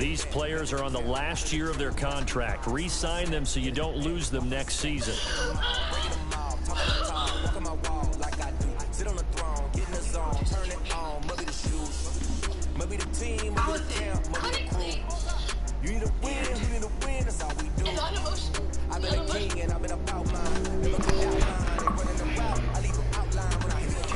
These players are on the last year of their contract. Re-sign them so you don't lose them next season. You need a win, that's all we do. I've been a king and I've been about mine. Never been outline, they running the route. I leave them outline when I hit a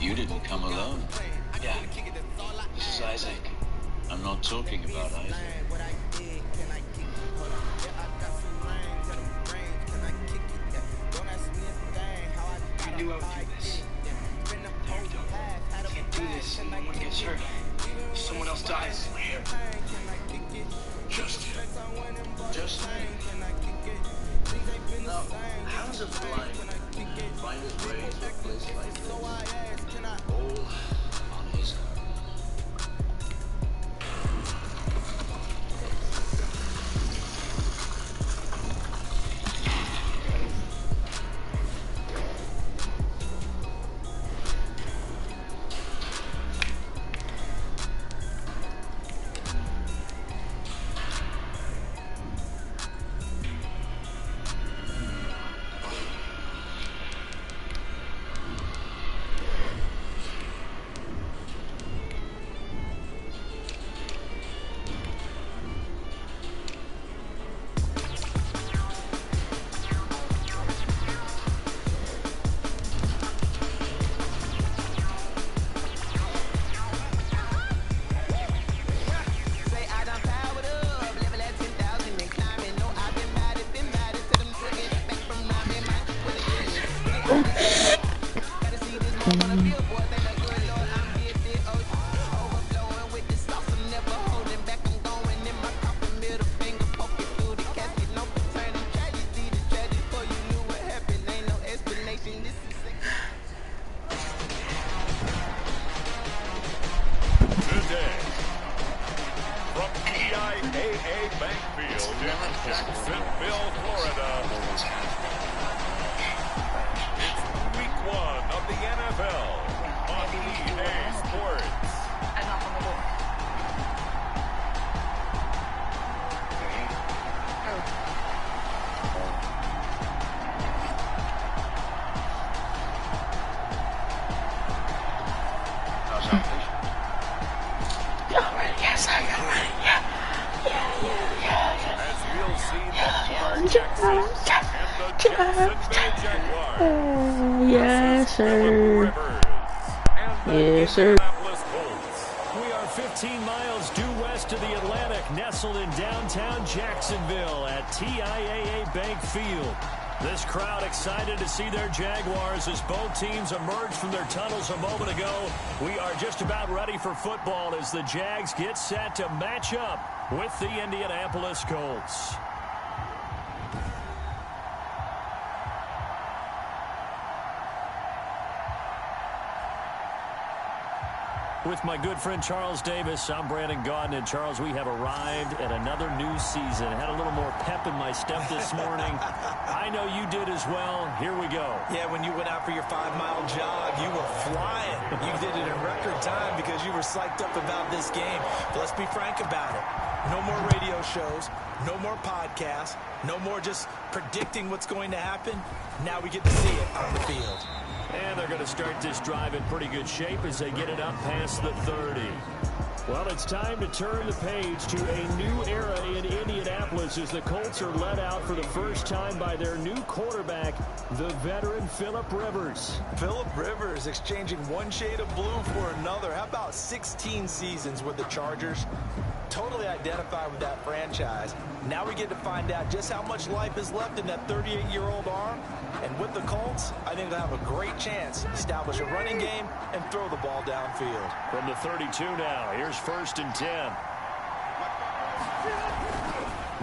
You didn't come alone. Yeah. This is Isaac. I'm not talking about Isaac. I knew I would do this. I can't do this and no one gets hurt. If someone else dies. Just me. Now, how does a blind find his way to a place like this? All on his own. Jacksonville, Florida. It's week 1 of the NFL on EA Sports. Enough on the board. Yes, sir. Yes, sir. We are 15 miles due west of the Atlantic, nestled in downtown Jacksonville at TIAA Bank Field. This crowd excited to see their Jaguars as both teams emerged from their tunnels a moment ago. We are just about ready for football as the Jags get set to match up with the Indianapolis Colts. With my good friend Charles Davis, I'm Brandon Gaudin. And Charles, we have arrived at another new season. Had a little more pep in my step this morning. I know you did as well. Here we go. Yeah, when you went out for your 5-mile jog, you were flying. You did it in record time because you were psyched up about this game. But let's be frank about it. No more radio shows, no more podcasts, no more just predicting what's going to happen. Now we get to see it on the field. And they're going to start this drive in pretty good shape as they get it up past the 30. Well, it's time to turn the page to a new era in Indianapolis as the Colts are led out for the first time by their new quarterback, the veteran Phillip Rivers. Phillip Rivers exchanging one shade of blue for another. How about 16 seasons with the Chargers? Totally identified with that franchise. Now we get to find out just how much life is left in that 38-year-old arm. And with the Colts, I think they'll have a great chance to establish a running game and throw the ball downfield. From the 32 now, here's 1st and 10.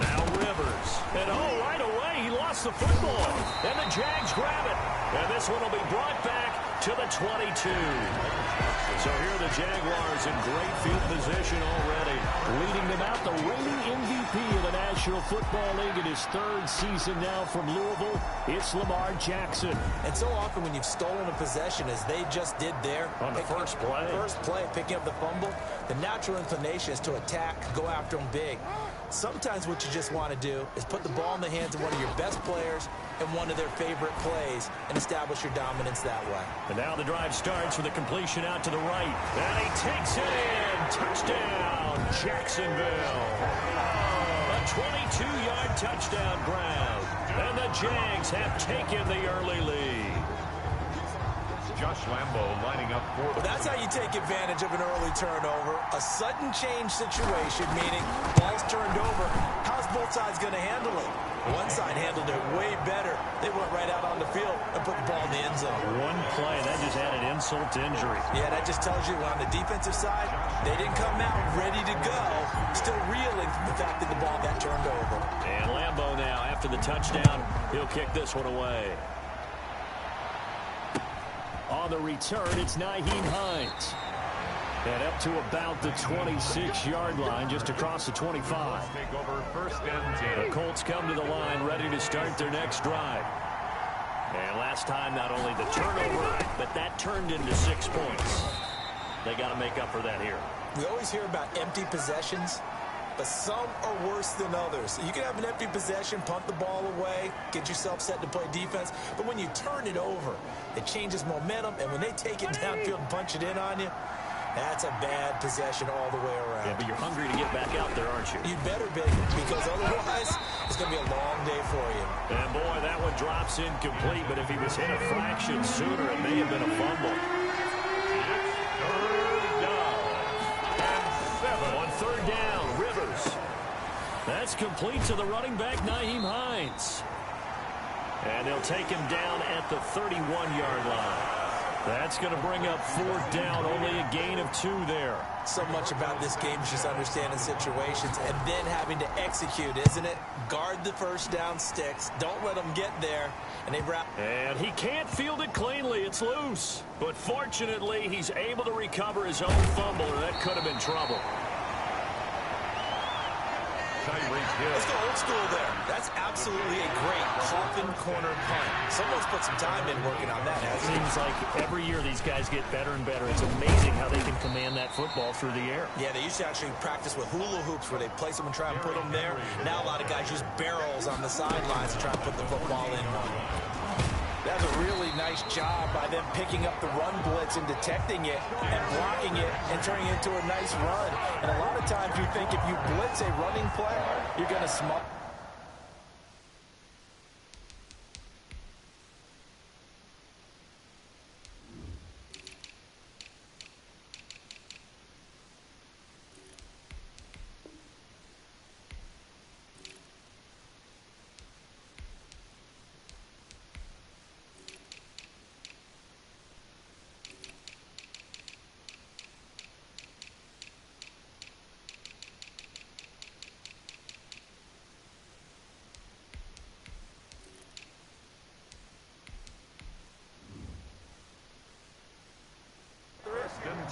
Now Rivers. And right away, he lost the football. And the Jags grab it. And this one will be brought back to the 22. So here are the Jaguars in great field position already, leading them out. The reigning MVP of the National Football League in his 3rd season now from Louisville, it's Lamar Jackson. And so often when you've stolen a possession, as they just did there, on the first play, picking up the fumble, the natural inclination is to attack, go after them big. Sometimes what you just want to do is put the ball in the hands of one of your best players and one of their favorite plays and establish your dominance that way. And now the drive starts with a completion out to the right. And he takes it in. Touchdown, Jacksonville. A 22-yard touchdown grab. And the Jags have taken the early lead. Josh Lambo lining up for Well, that's how you take advantage of an early turnover. A sudden change situation, meaning ball's turned over. How's both sides going to handle it? One side handled it way better. They went right out on the field and put the ball in the end zone. One play, that just added insult to injury. Yeah, that just tells you on the defensive side, they didn't come out ready to go. Still reeling from the fact that the ball got turned over. And Lambo now, after the touchdown, he'll kick this one away. On the return, it's Nyheim Hines. And up to about the 26-yard line, just across the 25. Take over 1st and 10. The Colts come to the line, ready to start their next drive. And last time, not only the turnover, but that turned into 6 points. They got to make up for that here. We always hear about empty possessions, but some are worse than others. You can have an empty possession, punt the ball away, get yourself set to play defense, but when you turn it over, it changes momentum, and when they take it downfield and punch it in on you, that's a bad possession all the way around. Yeah, but you're hungry to get back out there, aren't you? You better be, because otherwise it's going to be a long day for you. And, boy, that one drops incomplete, but if he was hit a fraction sooner, it may have been a fumble. On 3rd down, Rivers. That's complete to the running back, Nyheim Hines. And they'll take him down at the 31-yard line. That's going to bring up 4th down, only a gain of 2 there. So much about this game is just understanding situations and then having to execute, isn't it? Guard the first down sticks. Don't let them get there. And he can't field it cleanly. It's loose. But fortunately, he's able to recover his own fumble, or that could have been trouble. Let's go old school there. That's absolutely a great coffin corner punt. Someone's put some time in working on that, hasn't he? Seems like every year these guys get better and better. It's amazing how they can command that football through the air. Yeah, they used to actually practice with hula hoops where they place them and try and put them there. Now a lot of guys use barrels on the sidelines to try and put the football in. That's a really nice job by them picking up the run blitz and detecting it and blocking it and turning it into a nice run. And a lot of times you think if you blitz a running play, you're going to smother.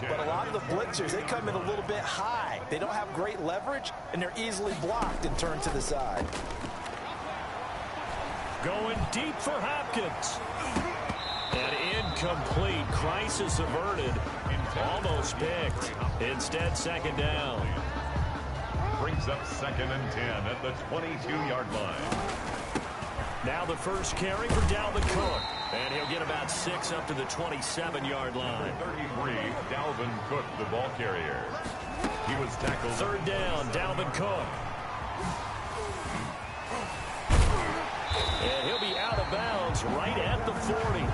But a lot of the blitzers, they come in a little bit high. They don't have great leverage, and they're easily blocked and turned to the side. Going deep for Hopkins. And incomplete. Crisis averted. Almost picked. Instead, 2nd down. Brings up 2nd and 10 at the 22-yard line. Now the first carry for Dalvin Cook. And he'll get about 6 up to the 27-yard line. 33, Dalvin Cook, the ball carrier. He was tackled. 3rd down, Dalvin Cook. And he'll be out of bounds right at the 40.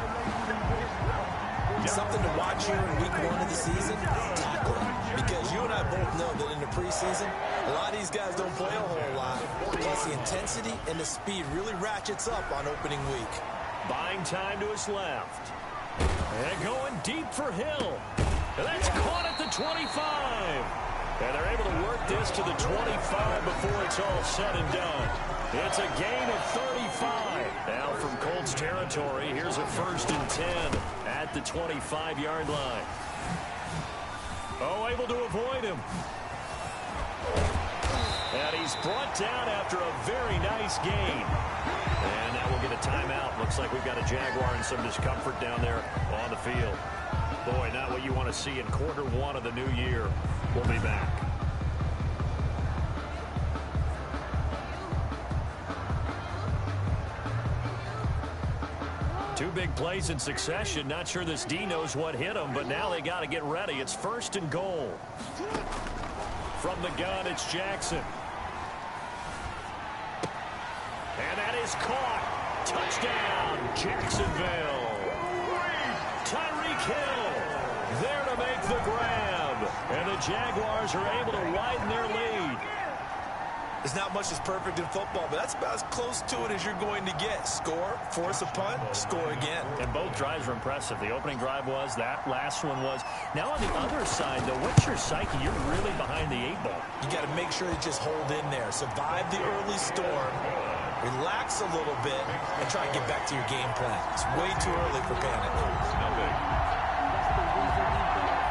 Something to watch here in week 1 of the season, tackling. Because you and I both know that in the preseason, a lot of these guys don't play a whole lot. Plus the intensity and the speed really ratchets up on opening week. Buying time to his left. And going deep for Hill. And that's caught at the 25. And they're able to work this to the 25 before it's all said and done. It's a gain of 35. Now from Colts territory, here's a 1st and 10 at the 25-yard line. Oh, able to avoid him. And he's brought down after a very nice gain. And now we'll get a timeout. Looks like we've got a Jaguar and some discomfort down there on the field. Boy, not what you want to see in quarter 1 of the new year. We'll be back. Two big plays in succession. Not sure this D knows what hit him, but now they got to get ready. It's 1st and goal. From the gun, it's Jackson. And that is caught. Touchdown, Jacksonville. Tyreek Hill there to make the grab. And the Jaguars are able to widen their lead. There's not much that's perfect in football, but that's about as close to it as you're going to get. Score, force a punt, score again. And both drives were impressive. The opening drive was, that last one was. Now on the other side, though, what's your psyche? You're really behind the 8 ball. You got to make sure you just hold in there. Survive the early storm. Relax a little bit and try and get back to your game plan. It's way too early for panic.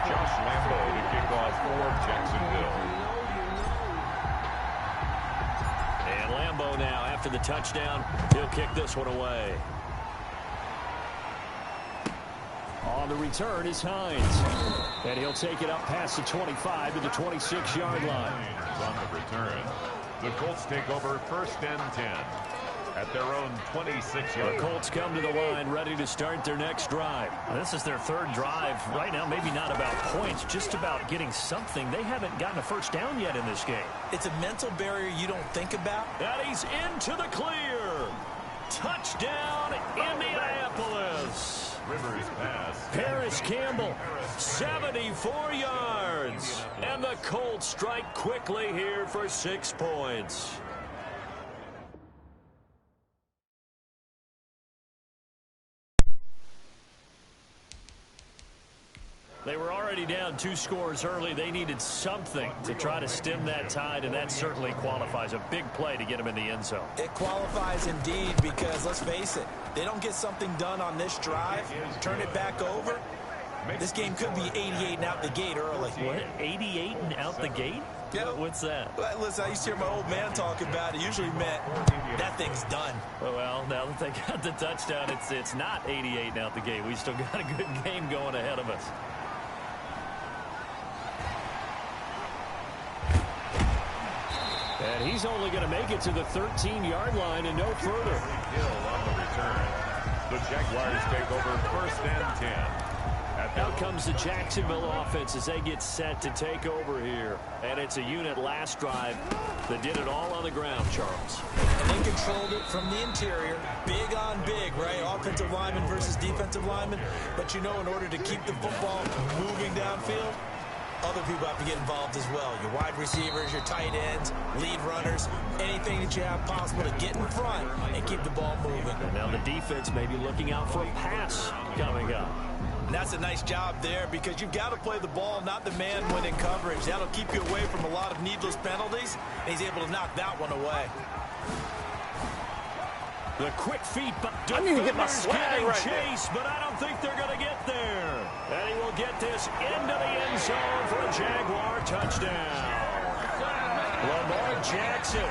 Josh Lambo to kick off for Jacksonville. And Lambo now, after the touchdown, he'll kick this one away. On the return is Hines. And he'll take it up past the 25 to the 26-yard line. On the return, the Colts take over 1st and 10 at their own 26-yard. The Colts come to the line ready to start their next drive. This is their 3rd drive. Right now, maybe not about points, just about getting something. They haven't gotten a 1st down yet in this game. It's a mental barrier you don't think about. And he's into the clear. Touchdown, Indianapolis. Rivers pass. Paris Campbell, 74 yards. And the Colts strike quickly here for 6 points. They were already down 2 scores early. They needed something to try to stem that tide, and that certainly qualifies. A big play to get them in the end zone. It qualifies indeed because, let's face it, they don't get something done on this drive, turn it back over, this game could be 88 and out the gate early. What? 88 and out the gate? Yeah. What's that? Well, listen, I used to hear my old man talk about it. Usually meant that thing's done. Well, now that they got the touchdown, it's not 88 and out the gate. We still got a good game going ahead of us. And he's only going to make it to the 13-yard line and no further. Hill on the return. The Jaguars take over first and 10. Out comes the Jacksonville offense as they get set to take over here. And it's a unit last drive that did it all on the ground, Charles. And they controlled it from the interior. Big on big, right? Offensive lineman versus defensive lineman. But you know, in order to keep the football moving downfield, other people have to get involved as well. Your wide receivers, your tight ends, lead runners, anything that you have possible to get in front and keep the ball moving. And now the defense may be looking out for a pass coming up. And that's a nice job there because you've got to play the ball, not the man when in coverage. That'll keep you away from a lot of needless penalties, and he's able to knock that one away. The quick feet, but I need to get my swag right chase, but I don't think they're going to get there. And he will get this into the end zone for a Jaguar touchdown. Lamar Jackson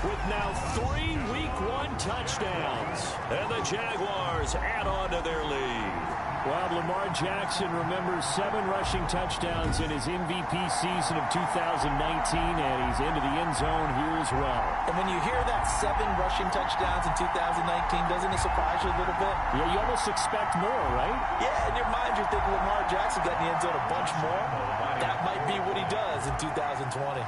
with now 3 Week 1 touchdowns. And the Jaguars add on to their lead. Well, Lamar Jackson remembers 7 rushing touchdowns in his MVP season of 2019, and he's into the end zone here as well. And when you hear that 7 rushing touchdowns in 2019, doesn't it surprise you a little bit? Yeah, you almost expect more, right? Yeah, in your mind you're thinking Lamar Jackson got in the end zone a bunch more. That might be what he does in 2020.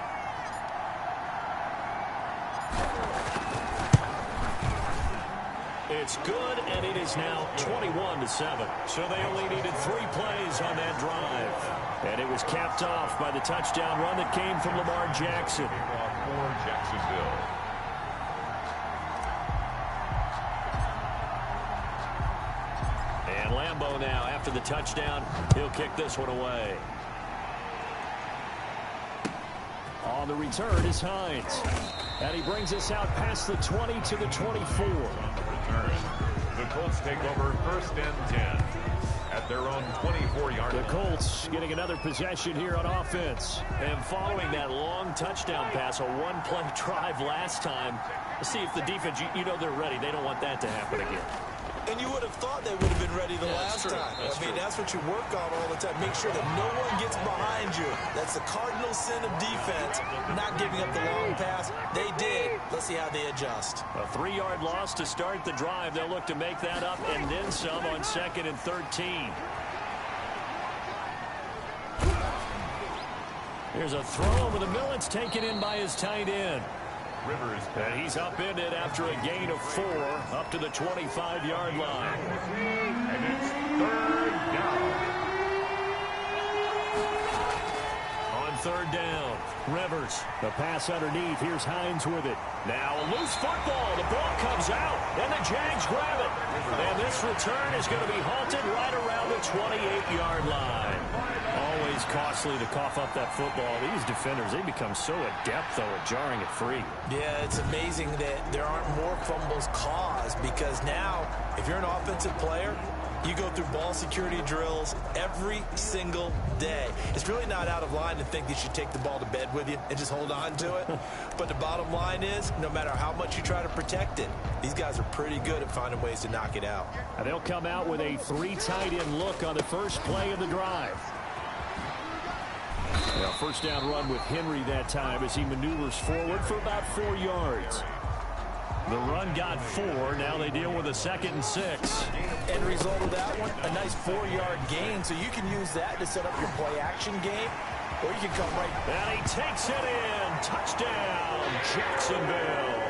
It's good, and it is now 21-7. So they only needed 3 plays on that drive. And it was capped off by the touchdown run that came from Lamar Jackson. For Jacksonville. And Lambeau now, after the touchdown, he'll kick this one away. On the return is Hines. And he brings us out past the 20 to the 24. The Colts take over first and 10 at their own 24-yard line. The Colts getting another possession here on offense. And following that long touchdown pass, a 1-play drive last time, let's see if the defense, you know they're ready. They don't want that to happen again. And you would have thought they would have been ready the last time. That's what you work on all the time. Make sure that no one gets behind you. That's the cardinal sin of defense, not giving up the long pass. They did. Let's see how they adjust. A 3-yard loss to start the drive. They'll look to make that up and then some on 2nd and 13. Here's a throw over the middle. It's taken in by his tight end. Rivers. And he's upended after a gain of 4 up to the 25-yard line. And it's 3rd down. On 3rd down, Rivers. The pass underneath. Here's Hines with it. Now a loose football. The ball comes out, and the Jags grab it. And this return is going to be halted right around the 28-yard line. Always costly to cough up that football. These defenders, they become so adept, though, at jarring it free. Yeah, it's amazing that there aren't more fumbles caused because now, if you're an offensive player, you go through ball security drills every single day. It's really not out of line to think that you should take the ball to bed with you and just hold on to it. But the bottom line is, no matter how much you try to protect it, these guys are pretty good at finding ways to knock it out. And they'll come out with a 3 tight end look on the first play of the drive. Now, first down run with Henry that time as he maneuvers forward for about 4 yards. The run got 4. Now they deal with a 2nd and 6. End result of that one, a nice 4-yard gain. So you can use that to set up your play-action game, or you can come right. And he takes it in. Touchdown, Jacksonville.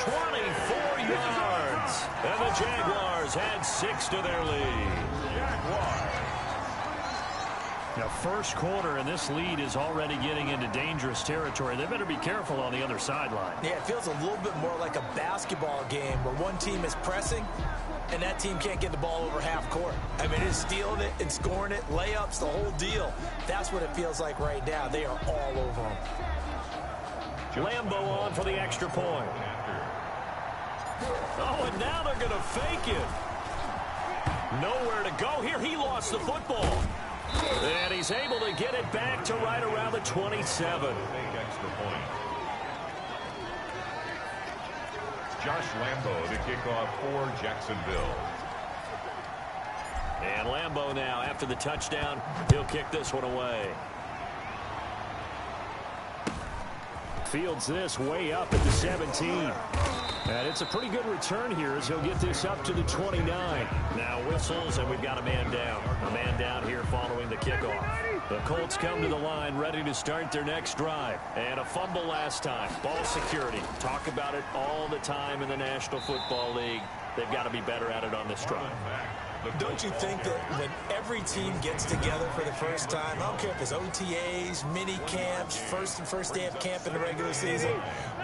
24 yards. And the Jaguars add 6 to their lead. Now, first quarter, and this lead is already getting into dangerous territory. They better be careful on the other sideline. Yeah, it feels a little bit more like a basketball game where one team is pressing and that team can't get the ball over half court. I mean, it's stealing it and scoring it, layups, the whole deal. That's what it feels like right now. They are all over them. Lambo on for the extra point. Oh, and now they're going to fake it. Nowhere to go here. He lost the football. And he's able to get it back to right around the 27. Extra point. Josh Lambo to kick off for Jacksonville. And Lambo now, after the touchdown, he'll kick this one away. Fields this way up at the 17. And it's a pretty good return here as he'll get this up to the 29. Now whistles, and we've got a man down. A man down here following the kickoff. The Colts come to the line ready to start their next drive. And a fumble last time. Ball security. Talk about it all the time in the National Football League. They've got to be better at it on this drive. Don't you think that when every team gets together for the first time, I don't care if it's OTAs, mini camps, first day of camp in the regular season,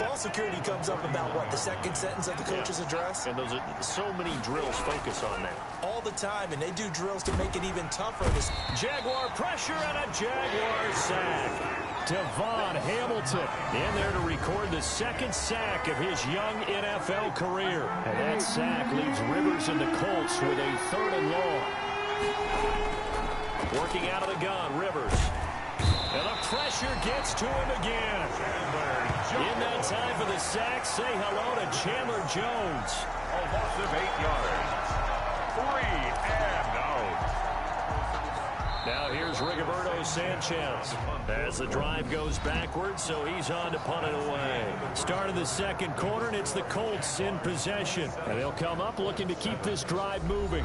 ball security comes up about, what, the second sentence of the coach's address? And those are so many drills focus on that. All the time, and they do drills to make it even tougher. Jaguar pressure and a Jaguar sack. Devon Hamilton in there to record the second sack of his young NFL career. And that sack leaves Rivers and the Colts with a 3rd and long. Working out of the gun, Rivers. And the pressure gets to him again. In that time for the sack, say hello to Chandler Jones. A loss of 8 yards. 3 and out. Now here's Rigoberto Sanchez as the drive goes backwards, so he's on to punt it away. Start of the second quarter, and it's the Colts in possession. And they'll come up looking to keep this drive moving.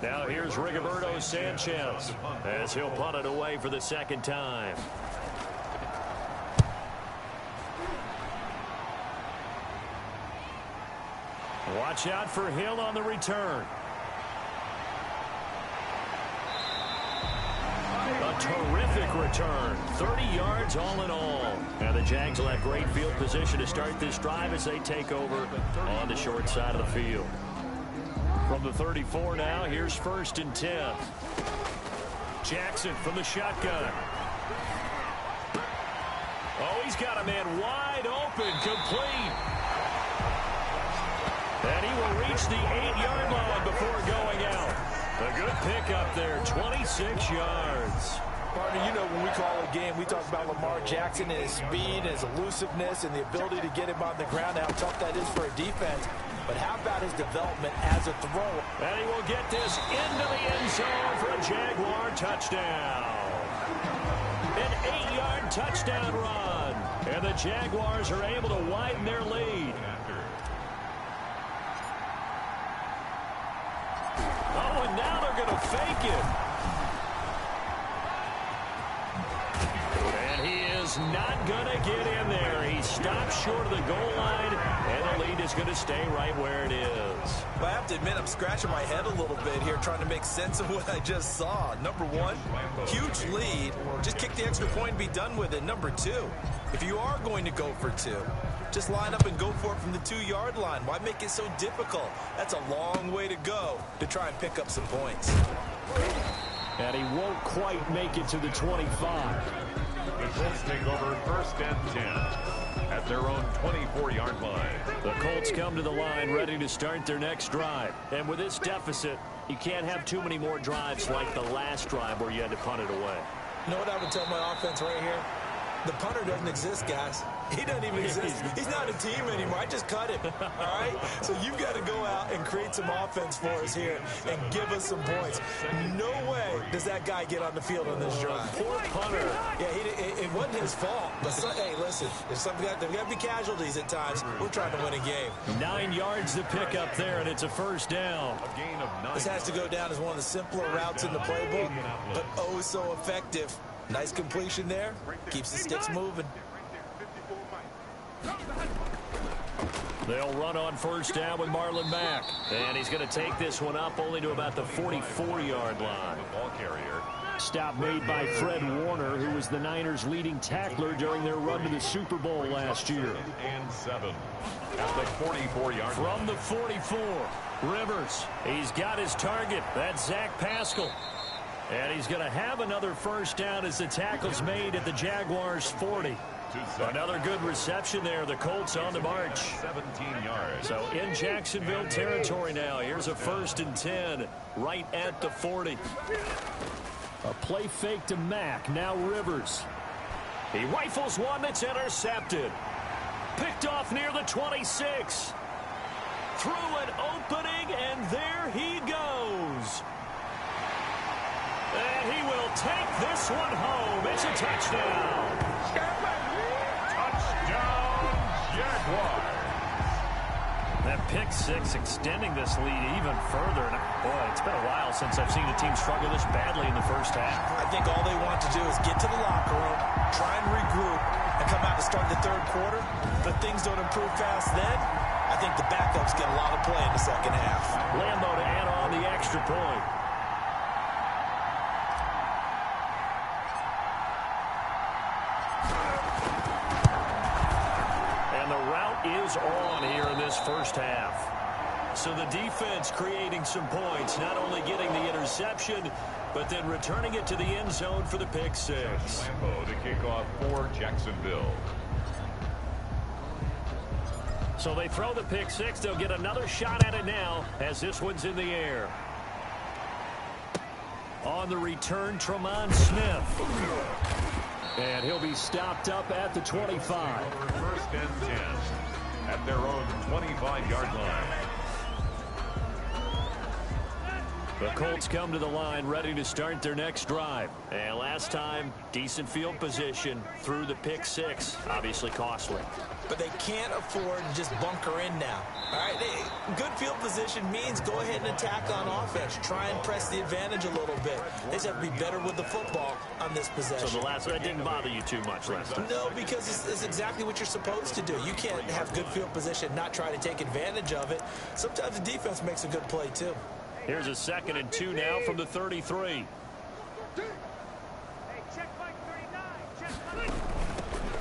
Now here's Rigoberto Sanchez as he'll punt it away for the second time. Watch out for Hill on the return. A terrific return. 30 yards all in all. Now the Jags will have great field position to start this drive as they take over on the short side of the field. From the 34 now, here's 1st and 10. Jackson from the shotgun. Oh, he's got a man wide open, complete. And he will reach the 8-yard line before going out. A good pickup there, 26 yards. Partner, you know when we call a game, we talk about Lamar Jackson and his speed and his elusiveness and the ability to get him on the ground, how tough that is for a defense. But how about his development as a thrower? And he will get this into the end zone for a Jaguar touchdown. An 8-yard touchdown run. And the Jaguars are able to widen their lead. Oh, and now they're going to fake it. And he is not going to get in there. He stops short of the goal line, and the lead is going to stay right where it is. But I have to admit, I'm scratching my head a little bit here trying to make sense of what I just saw. Number one, huge lead. Just kick the extra point and be done with it. Number two, if you are going to go for two, just line up and go for it from the 2-yard line. Why make it so difficult? That's a long way to go to try and pick up some points. And he won't quite make it to the 25. The Colts take over 1st and 10 at their own 24-yard line. The Colts come to the line ready to start their next drive. And with this deficit, you can't have too many more drives like the last drive where you had to punt it away. You know what I would tell my offense right here? The punter doesn't exist, guys. He doesn't even exist. He's not a team anymore. I just cut him. All right? So you've got to go out and create some offense for us here and give us some points. No way does that guy get on the field on this drive. Poor punter. Yeah, it wasn't his fault. But, hey, listen, there's got to be casualties at times. We're trying to win a game. 9 yards to pick up there, and it's a first down. A gain of 9. This has to go down as one of the simpler routes in the playbook, but oh so effective. Nice completion there. Keeps the sticks moving. They'll run on first down with Marlon Mack. And he's going to take this one up only to about the 44-yard line. Ball carrier. Stop made by Fred Warner, who was the Niners' leading tackler during their run to the Super Bowl last year. And 7 at the 44-yard line. From the 44, Rivers. He's got his target. That's Zach Pascal. And he's going to have another first down as the tackle's made at the Jaguars' 40. Another good reception there. The Colts on the march. 17 yards. So in Jacksonville territory now. Here's a 1st and 10 right at the 40. A play fake to Mack. Now Rivers. He rifles one that's intercepted. Picked off near the 26. Through an opening, and there he goes. And he will take this one home. It's a touchdown. Touchdown, Jaguars. That pick six extending this lead even further. And boy, it's been a while since I've seen a team struggle this badly in the first half. I think all they want to do is get to the locker room, try and regroup, and come out to start the third quarter. But things don't improve fast then. I think the backups get a lot of play in the second half. Lambo to add on the extra point. Is on here in this first half. So the defense creating some points, not only getting the interception, but then returning it to the end zone for the pick six. Lambo to kick off for Jacksonville. So they throw the pick six. They'll get another shot at it now as this one's in the air. On the return, Tremont Smith. And he'll be stopped up at the 25. 1st and 10 at their own 25-yard line. The Colts come to the line ready to start their next drive. And last time, decent field position through the pick six. Obviously costly. But they can't afford to just bunker in now. All right, good field position means go ahead and attack on offense. Try and press the advantage a little bit. They just have to be better with the football on this possession. So the last one didn't bother you too much last time? No, because it's exactly what you're supposed to do. You can't have good field position, not try to take advantage of it. Sometimes the defense makes a good play, too. Here's a 2nd and 2 now from the 33.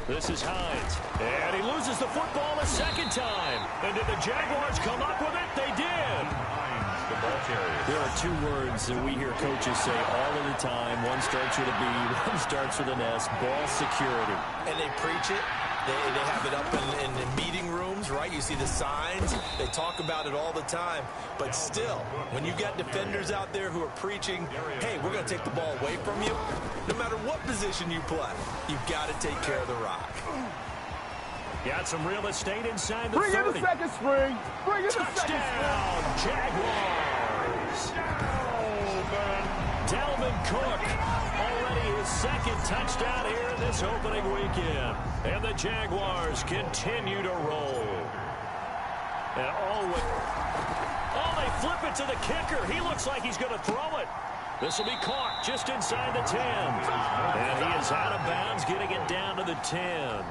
This is Hines. And he loses the football a second time. And did the Jaguars come up with it? They did. Hines, the ball carrier. There are 2 words that we hear coaches say all of the time. One starts with a B, one starts with an S. Ball security. And they preach it. They have it up in the meeting rooms, right? You see the signs. They talk about it all the time. But still, when you got defenders out there who are preaching, hey, we're going to take the ball away from you, no matter what position you play, you've got to take care of the rock. Got some real estate inside the 30. Bring in the second string. Bring in the second Touchdown, Jaguars. Dalvin Cook, already his 2nd touchdown here in this opening weekend. And the Jaguars continue to roll. And they flip it to the kicker. He looks like he's going to throw it. This will be caught just inside the 10. And he is out of bounds, getting it down to the 10.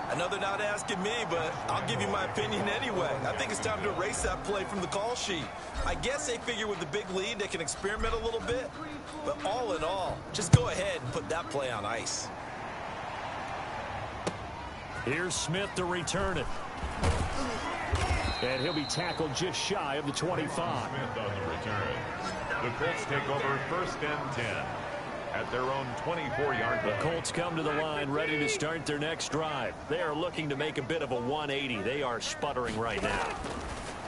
I know they're not asking me, but I'll give you my opinion anyway. I think it's time to erase that play from the call sheet. I guess they figure with the big lead they can experiment a little bit. But all in all, just go ahead and put that play on ice. Here's Smith to return it. And he'll be tackled just shy of the 25. Smith on the return. The Colts take over 1st and 10 at their own 24-yard line. The Colts come to the line ready to start their next drive. They are looking to make a bit of a 180. They are sputtering right now.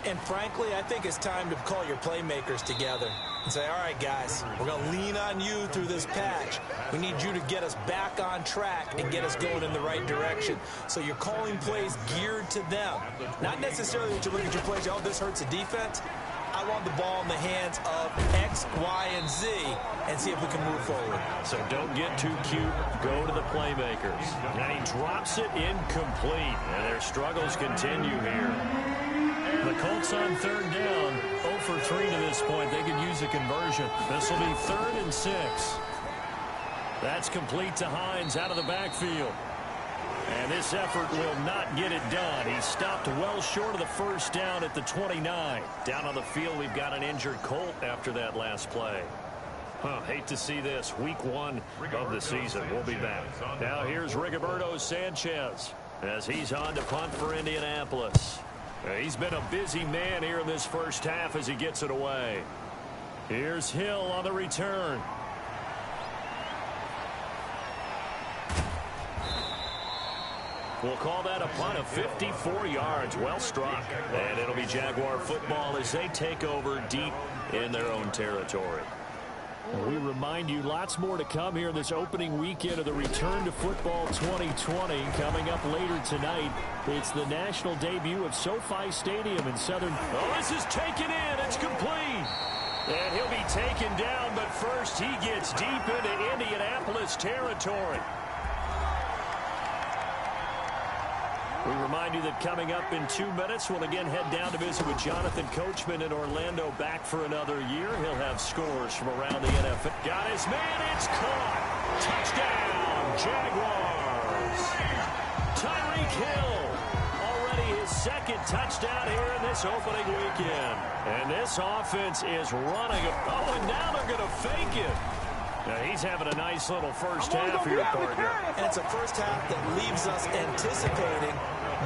And frankly, I think it's time to call your playmakers together and say, all right, guys, we're going to lean on you through this patch. We need you to get us back on track and get us going in the right direction. So you're calling plays geared to them. Not necessarily that you look at your plays, oh, this hurts the defense. I want the ball in the hands of X, Y, and Z and see if we can move forward. So don't get too cute. Go to the playmakers. And he drops it incomplete. And their struggles continue here. The Colts on 3rd down, 0 for 3 to this point. They could use a conversion. This will be 3rd and 6. That's complete to Hines out of the backfield. And this effort will not get it done. He stopped well short of the first down at the 29. Down on the field, we've got an injured Colt after that last play. Hate to see this. Week 1 of the season. We'll be back. Now here's Rigoberto Sanchez as he's on to punt for Indianapolis. He's been a busy man here in this first half as he gets it away. Here's Hill on the return. We'll call that a punt of 54 yards. Well struck. And it'll be Jaguar football as they take over deep in their own territory. We remind you lots more to come here this opening weekend of the Return to Football 2020. Coming up later tonight, it's the national debut of SoFi Stadium in Southern. Oh, this is taken in. It's complete. And he'll be taken down, but first he gets deep into Indianapolis territory. We remind you that coming up in 2 minutes, we'll again head down to visit with Jonathan Coachman in Orlando, back for another year. He'll have scores from around the NFL. Got his man, it's caught. Touchdown, Jaguars. Tyreek Hill, already his second touchdown here in this opening weekend. And this offense is running. Oh, and now they're going to fake it. Now he's having a nice little first half here, partner. And it's a first half that leaves us anticipating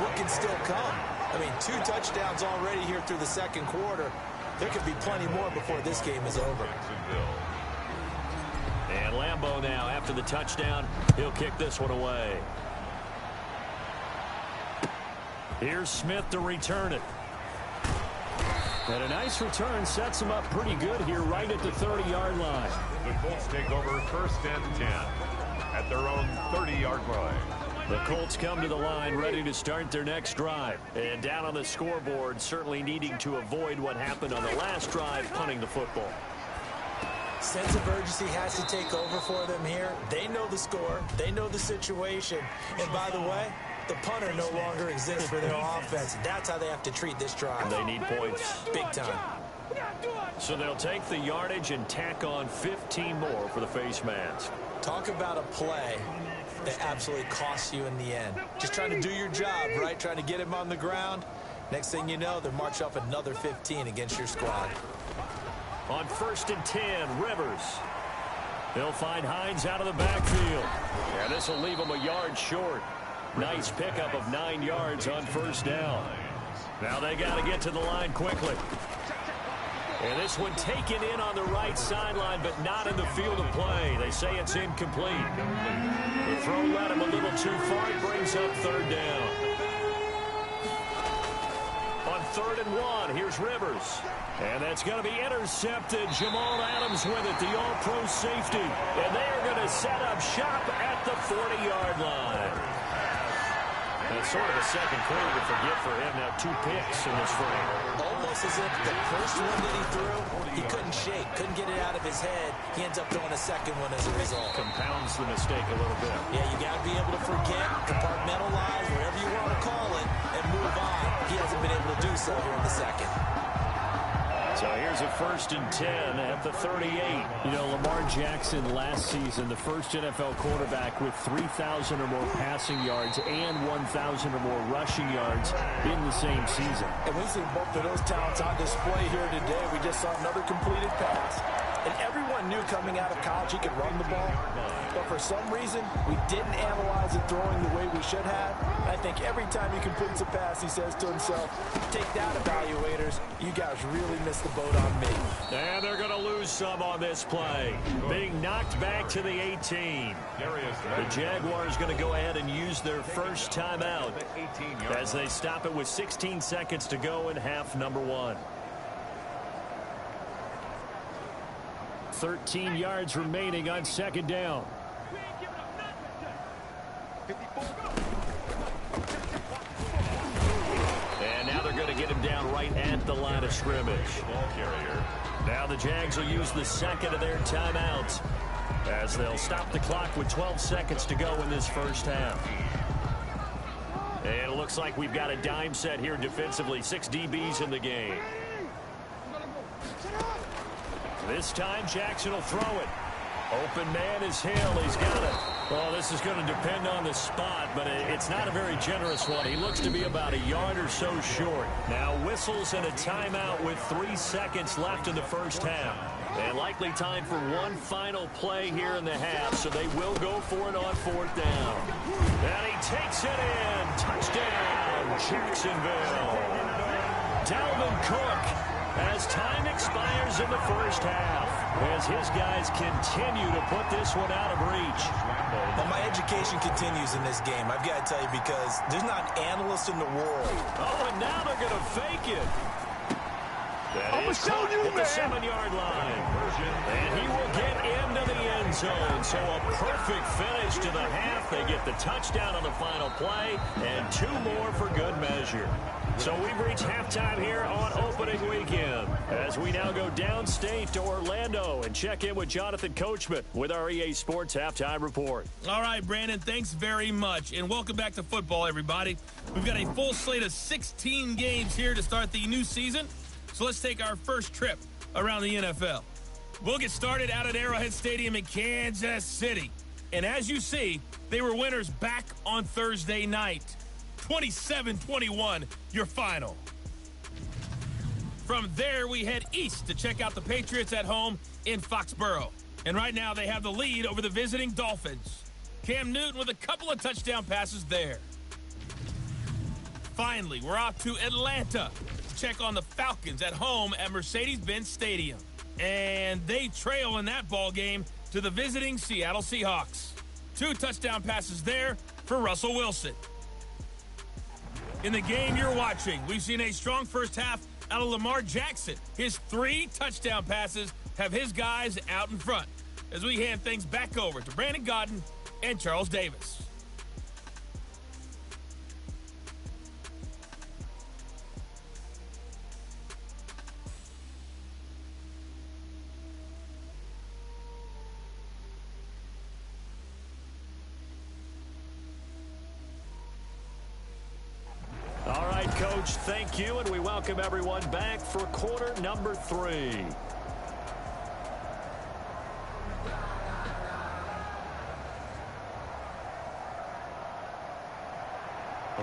what can still come. I mean, 2 touchdowns already here through the second quarter. There could be plenty more before this game is over. And Lambeau now, after the touchdown, he'll kick this one away. Here's Smith to return it. And a nice return sets him up pretty good here right at the 30-yard line. The Colts take over 1st and 10 at their own 30-yard line. The Colts come to the line ready to start their next drive. And down on the scoreboard, certainly needing to avoid what happened on the last drive, punting the football. Sense of urgency has to take over for them here. They know the score. They know the situation. And by the way, the punter no longer exists for their offense. That's how they have to treat this drive. They need points. Big time. So they'll take the yardage and tack on 15 more for the face mask. Talk about a play that absolutely costs you in the end. Just trying to do your job, right? Trying to get him on the ground. Next thing you know, they're marching off another 15 against your squad. On 1st and 10, Rivers. They'll find Hines out of the backfield. And this will leave him a yard short. Nice pickup of 9 yards on 1st down. Now they got to get to the line quickly. And this one taken in on the right sideline, but not in the field of play. They say it's incomplete. The throw led him a little too far. It brings up 3rd down. On 3rd and 1, here's Rivers. And that's going to be intercepted. Jamal Adams with it, the all-pro safety. And they are going to set up shop at the 40-yard line. And it's sort of a second quarter to forget for him. Now 2 picks in this frame. Almost as if the first one that he threw, he couldn't shake, couldn't get it out of his head. He ends up throwing a second one as a result. Compounds the mistake a little bit. Yeah, you got to be able to forget, compartmentalize, whatever you want to call it, and move on. He hasn't been able to do so here in the second. So here's a 1st and 10 at the 38. You know, Lamar Jackson last season, the first NFL quarterback with 3,000 or more passing yards and 1,000 or more rushing yards in the same season. And we've seen both of those talents on display here today. We just saw another completed pass. And everyone knew coming out of college he could run the ball. But for some reason, we didn't analyze it throwing the way we should have. And I think every time he completes a pass, he says to himself, take that, evaluators. You guys really missed the boat on me. And they're going to lose some on this play. Being knocked back to the 18. The Jaguars going to go ahead and use their first timeout as they stop it with 16 seconds to go in half number 1. 13 yards remaining on 2nd down. And now they're going to get him down right at the line of scrimmage. Ball carrier. Now the Jags will use the second of their timeouts as they'll stop the clock with 12 seconds to go in this first half. And it looks like we've got a dime set here defensively. 6 DBs in the game. This time Jackson will throw it. Open man is Hill. He's got it. Well, this is going to depend on the spot, but it's not a very generous one. He looks to be about a yard or so short. Now whistles and a timeout with 3 seconds left in the first half. And likely time for one final play here in the half, so they will go for it on 4th down. And he takes it in. Touchdown, Jacksonville. Dalvin Cook, as time expires in the first half, as his guys continue to put this one out of reach. Well, my education continues in this game, I've got to tell you, because there's not an analyst in the world. Oh, and now they're going to fake it. That is caught at the 7-yard line. And he will get into the end zone. So a perfect finish to the half. They get the touchdown on the final play, and 2 more for good measure. So we've reached halftime here on opening weekend, as we now go downstate to Orlando and check in with Jonathan Coachman with our EA Sports Halftime Report. All right, Brandon, thanks very much, and welcome back to football, everybody. We've got a full slate of 16 games here to start the new season, so let's take our first trip around the NFL. We'll get started out at Arrowhead Stadium in Kansas City, and as you see, they were winners back on Thursday night. 27-21, your final. From there, we head east to check out the Patriots at home in Foxborough. And right now, they have the lead over the visiting Dolphins. Cam Newton with a couple of touchdown passes there. Finally, we're off to Atlanta to check on the Falcons at home at Mercedes-Benz Stadium. And they trail in that ball game to the visiting Seattle Seahawks. 2 touchdown passes there for Russell Wilson. In the game you're watching, we've seen a strong first half out of Lamar Jackson. His 3 touchdown passes have his guys out in front, as we hand things back over to Brandon Godden and Charles Davis. All right, Coach, thank you, and we welcome everyone back for quarter number 3.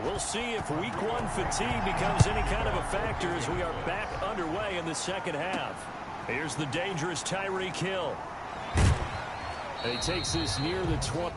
We'll see if week 1 fatigue becomes any kind of a factor as we are back underway in the second half. Here's the dangerous Tyreek Hill. And he takes this near the 20.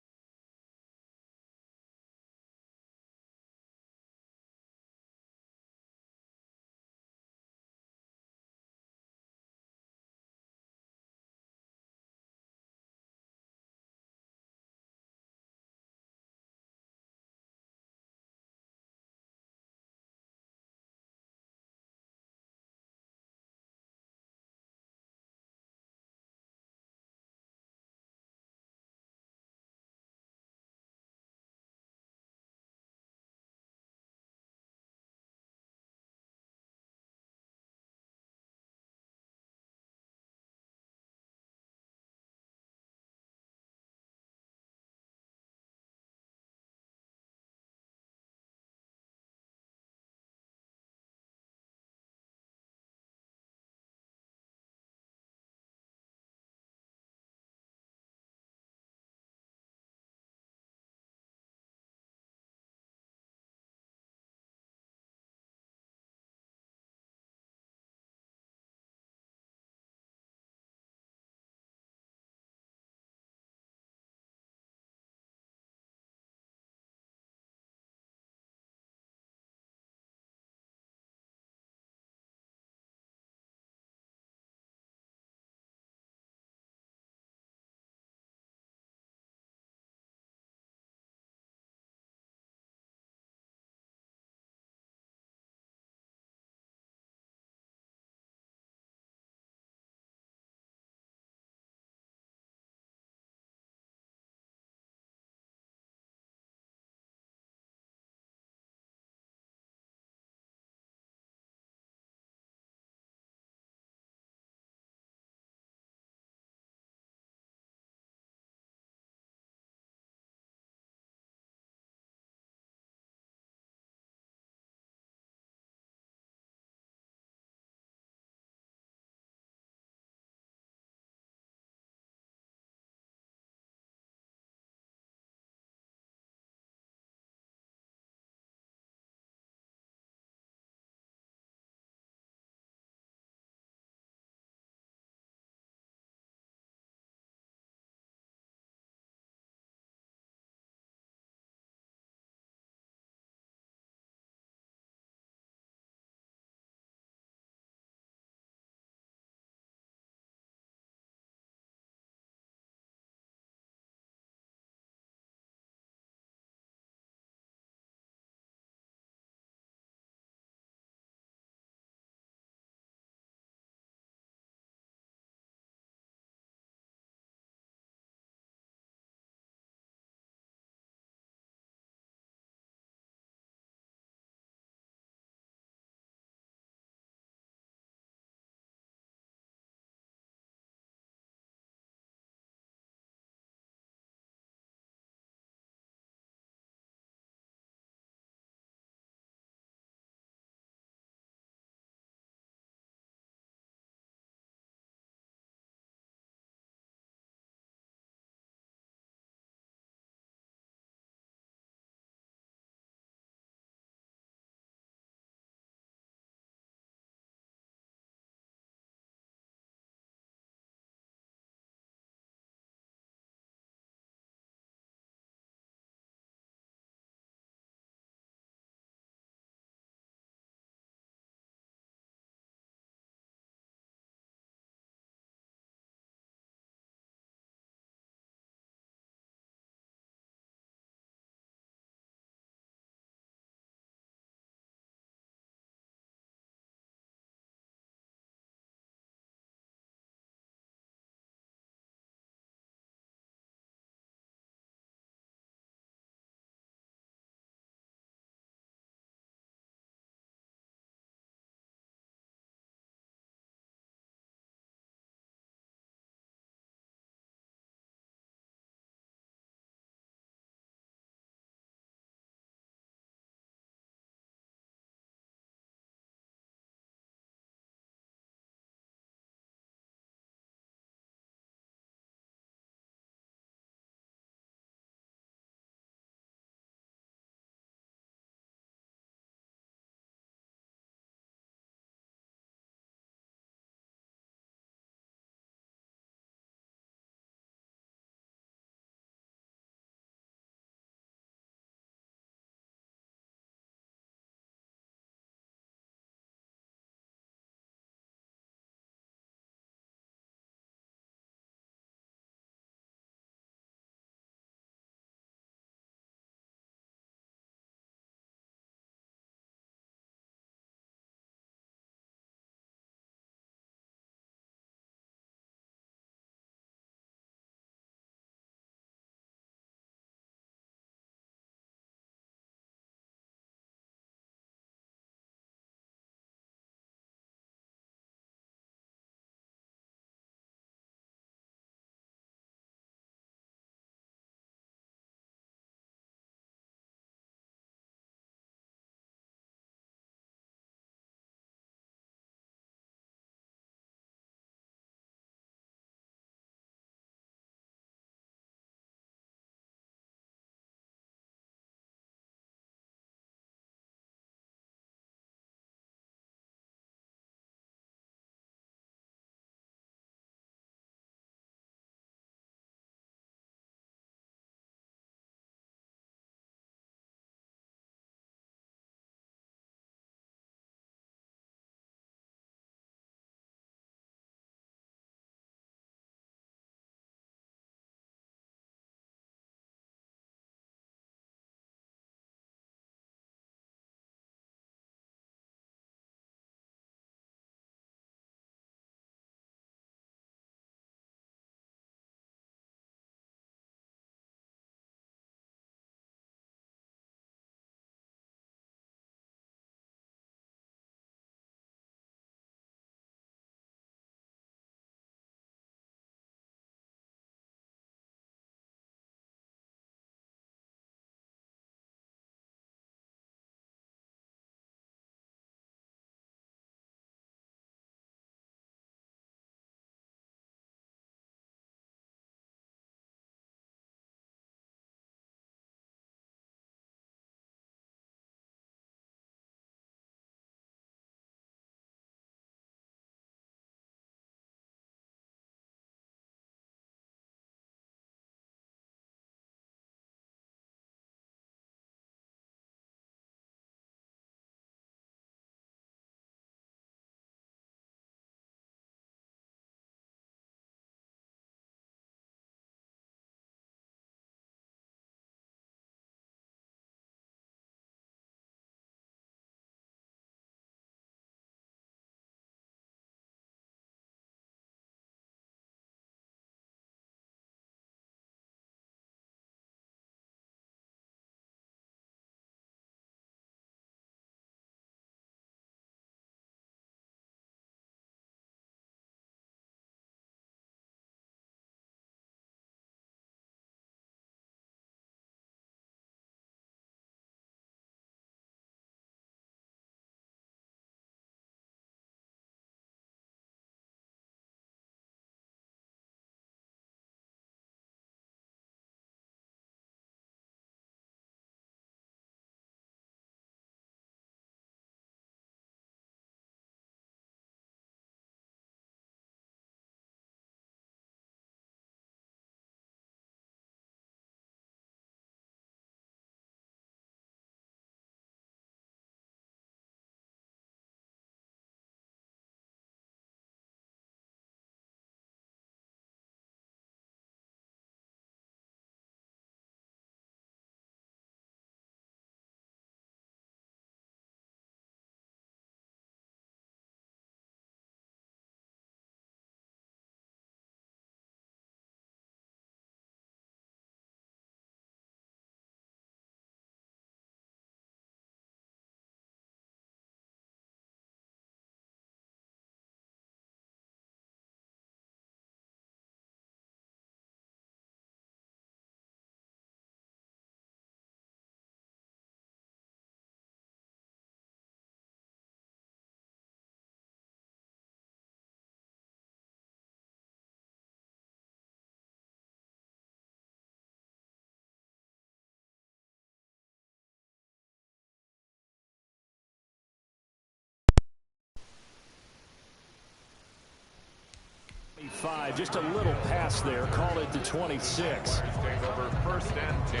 5. Just a little pass there. Call it the 26. Take over first and 10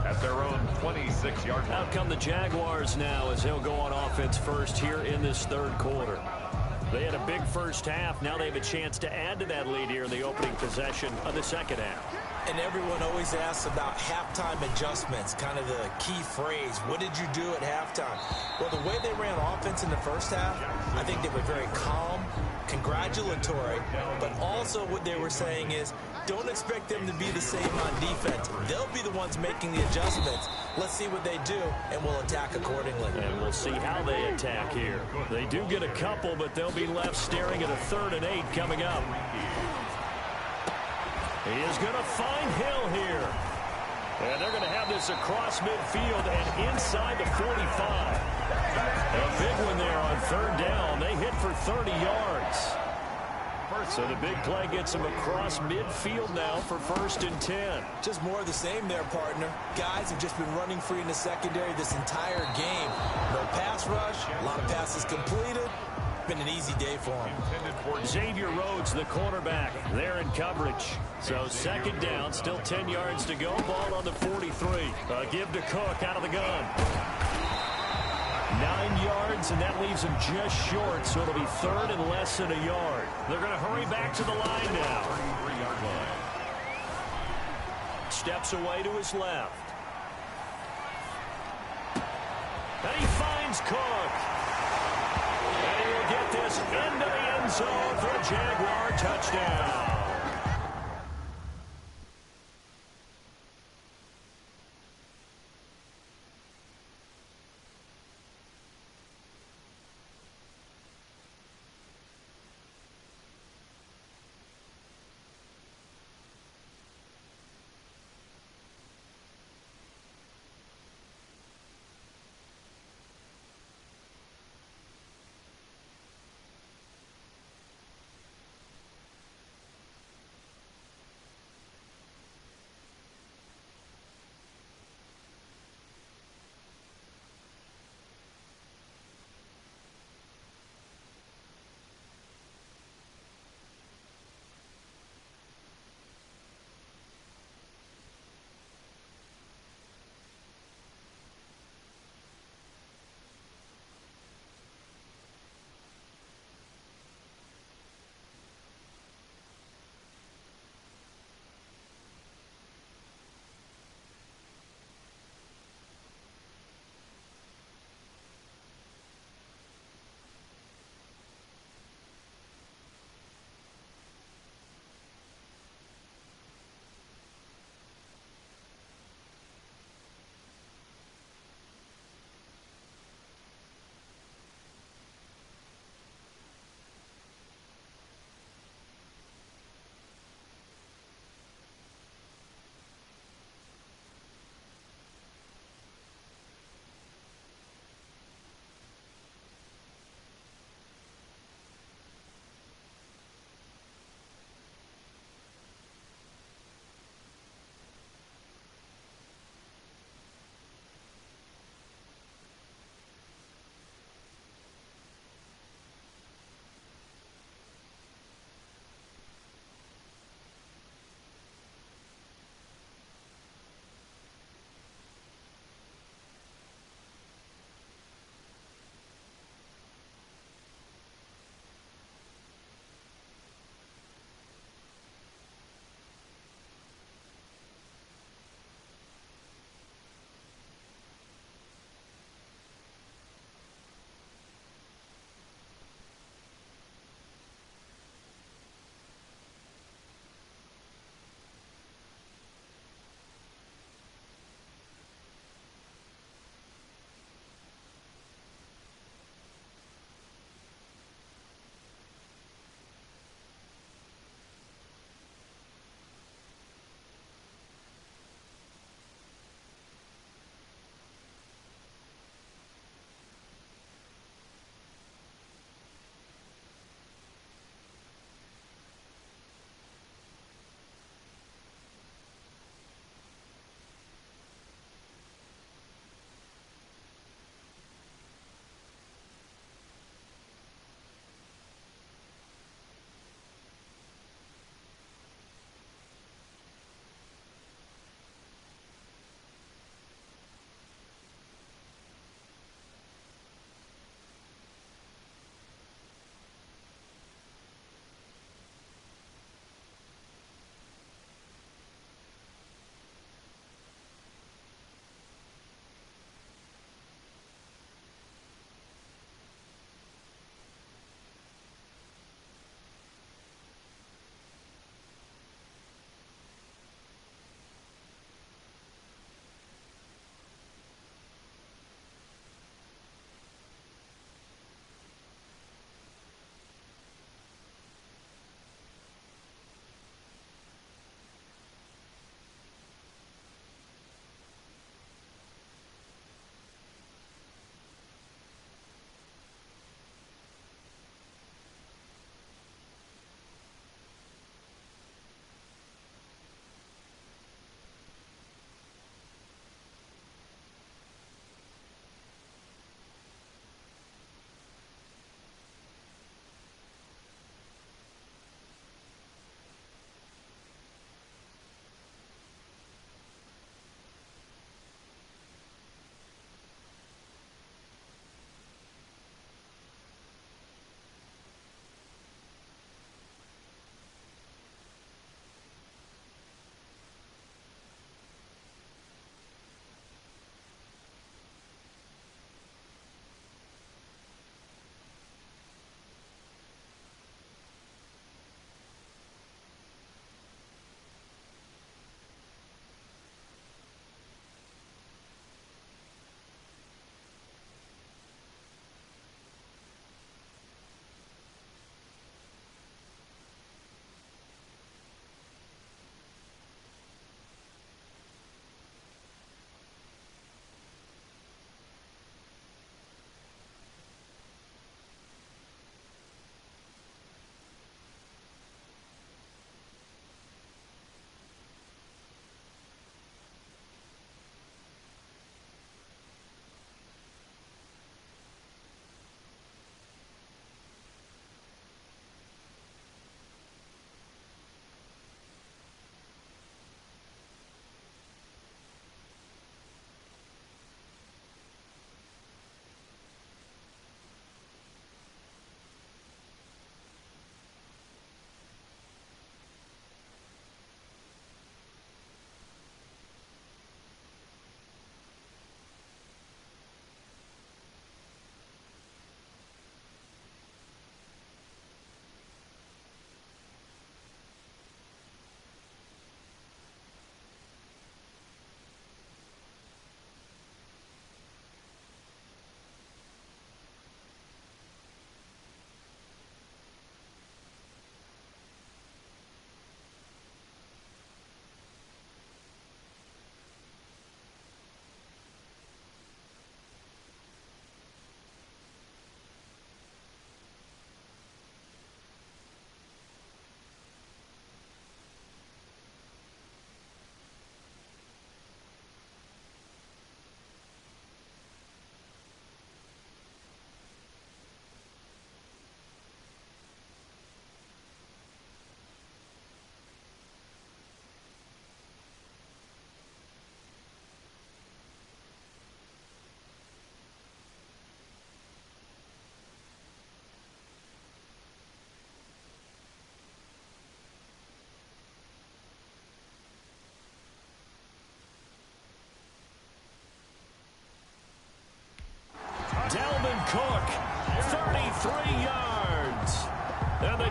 at their own 26-yard line. Out come the Jaguars now as they'll go on offense first here in this third quarter. They had a big first half. Now they have a chance to add to that lead here in the opening possession of the second half. And everyone always asks about halftime adjustments, kind of the key phrase. What did you do at halftime? Well, the way they ran offense in the first half, I think they were very calm, congratulatory, but also what they were saying is, don't expect them to be the same on defense. They'll be the ones making the adjustments. Let's see what they do, and we'll attack accordingly. And we'll see how they attack here. They do get a couple, but they'll be left staring at a 3rd and 8 coming up. He is going to find Hill here. And they're going to have this across midfield and inside the 45. A big one there on 3rd down. They hit for 30 yards. So the big play gets them across midfield now for 1st and 10. Just more of the same there, partner. Guys have just been running free in the secondary this entire game. No pass rush, a lot of passes completed. Been an easy day for him. Xavier Rhodes, the cornerback, there in coverage. So 2nd down, still 10 yards to go. Ball on the 43. Give to Cook out of the gun. 9 yards, and that leaves him just short, so it'll be 3rd and less than a yard. They're going to hurry back to the line now. Steps away to his left. And he finds Cook. And he will get this into the end zone for a Jaguar touchdown.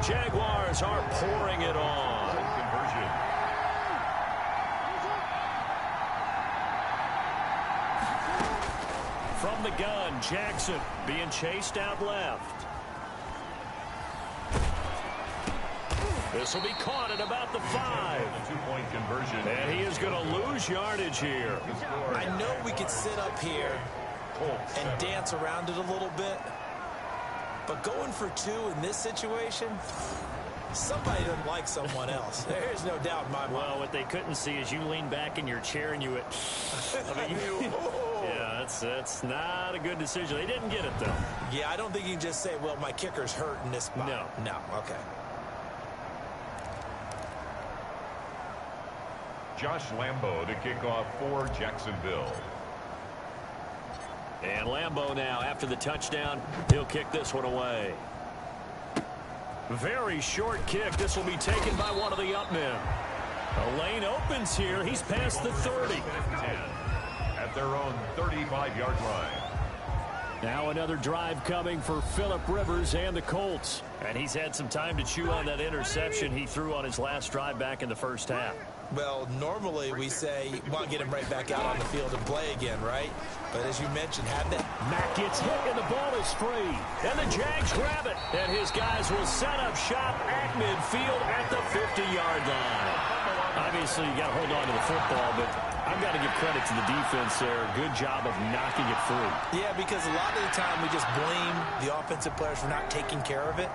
Jaguars are pouring it on. Conversion. From the gun, Jackson being chased out left. This will be caught at about the 5. Two-point conversion. And he is going to lose yardage here. I know we could sit up here and dance around it a little bit, but going for 2 in this situation, somebody doesn't like someone else. There's no doubt in my mind. Well, what they couldn't see is you lean back in your chair and you went, I mean, yeah, that's not a good decision. They didn't get it, though. Yeah, I don't think you can just say, well, my kicker's hurt in this spot. No, okay. Josh Lambo to kick off for Jacksonville. And Lambo now, after the touchdown, he'll kick this one away. Very short kick. This will be taken by one of the up men. A lane opens here. He's past the 30. 10 at their own 35-yard line. Now another drive coming for Phillip Rivers and the Colts. And he's had some time to chew on that interception he threw on his last drive back in the first half. Well, normally we say you want to get him right back out on the field and play again, right? But as you mentioned, had that. Mack gets hit and the ball is free. And the Jags grab it. And his guys will set up shop at midfield at the 50-yard line. Obviously, you got to hold on to the football, but I've got to give credit to the defense there. Good job of knocking it free. Yeah, because a lot of the time we just blame the offensive players for not taking care of it.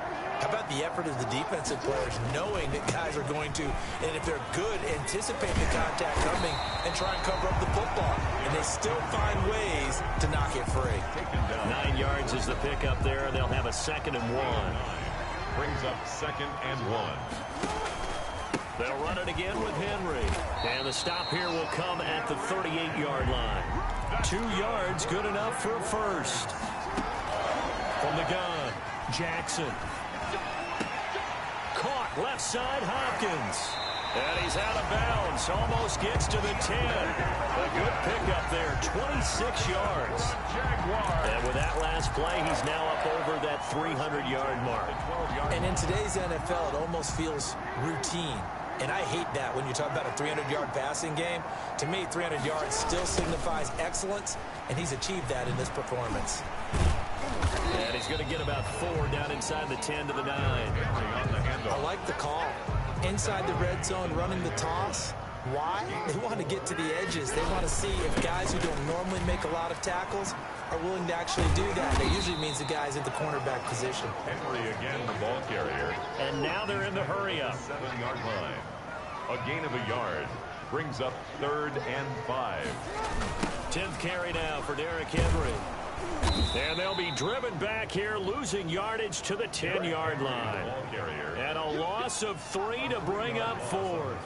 How about the effort of the defensive players knowing that guys are going to, and if they're good, anticipate the contact coming and try and cover up the football. And they still find ways to knock it free. 9 yards is the pickup there, and they'll have a 2nd and 1. Brings up 2nd and 1. They'll run it again with Henry. And the stop here will come at the 38-yard line. 2 yards, good enough for a first. From the gun, Jackson. Caught left side, Hopkins. And he's out of bounds. Almost gets to the 10. A good pickup there, 26 yards. And with that last play, he's now up over that 300-yard mark. And in today's NFL, it almost feels routine. And I hate that when you talk about a 300-yard passing game. To me, 300 yards still signifies excellence, and he's achieved that in this performance. And he's going to get about 4 down inside the 10 to the 9. I like the call. Inside the red zone, running the toss. Why? They want to get to the edges. They want to see if guys who don't normally make a lot of tackles are willing to actually do that. That usually means the guy's at the cornerback position. Henry again, the ball carrier. And now they're in the hurry up. 7-yard line. A gain of a yard. Brings up 3rd and 5. 10th carry now for Derrick Henry. And they'll be driven back here, losing yardage to the 10-yard line. And a loss of 3 to bring up 4.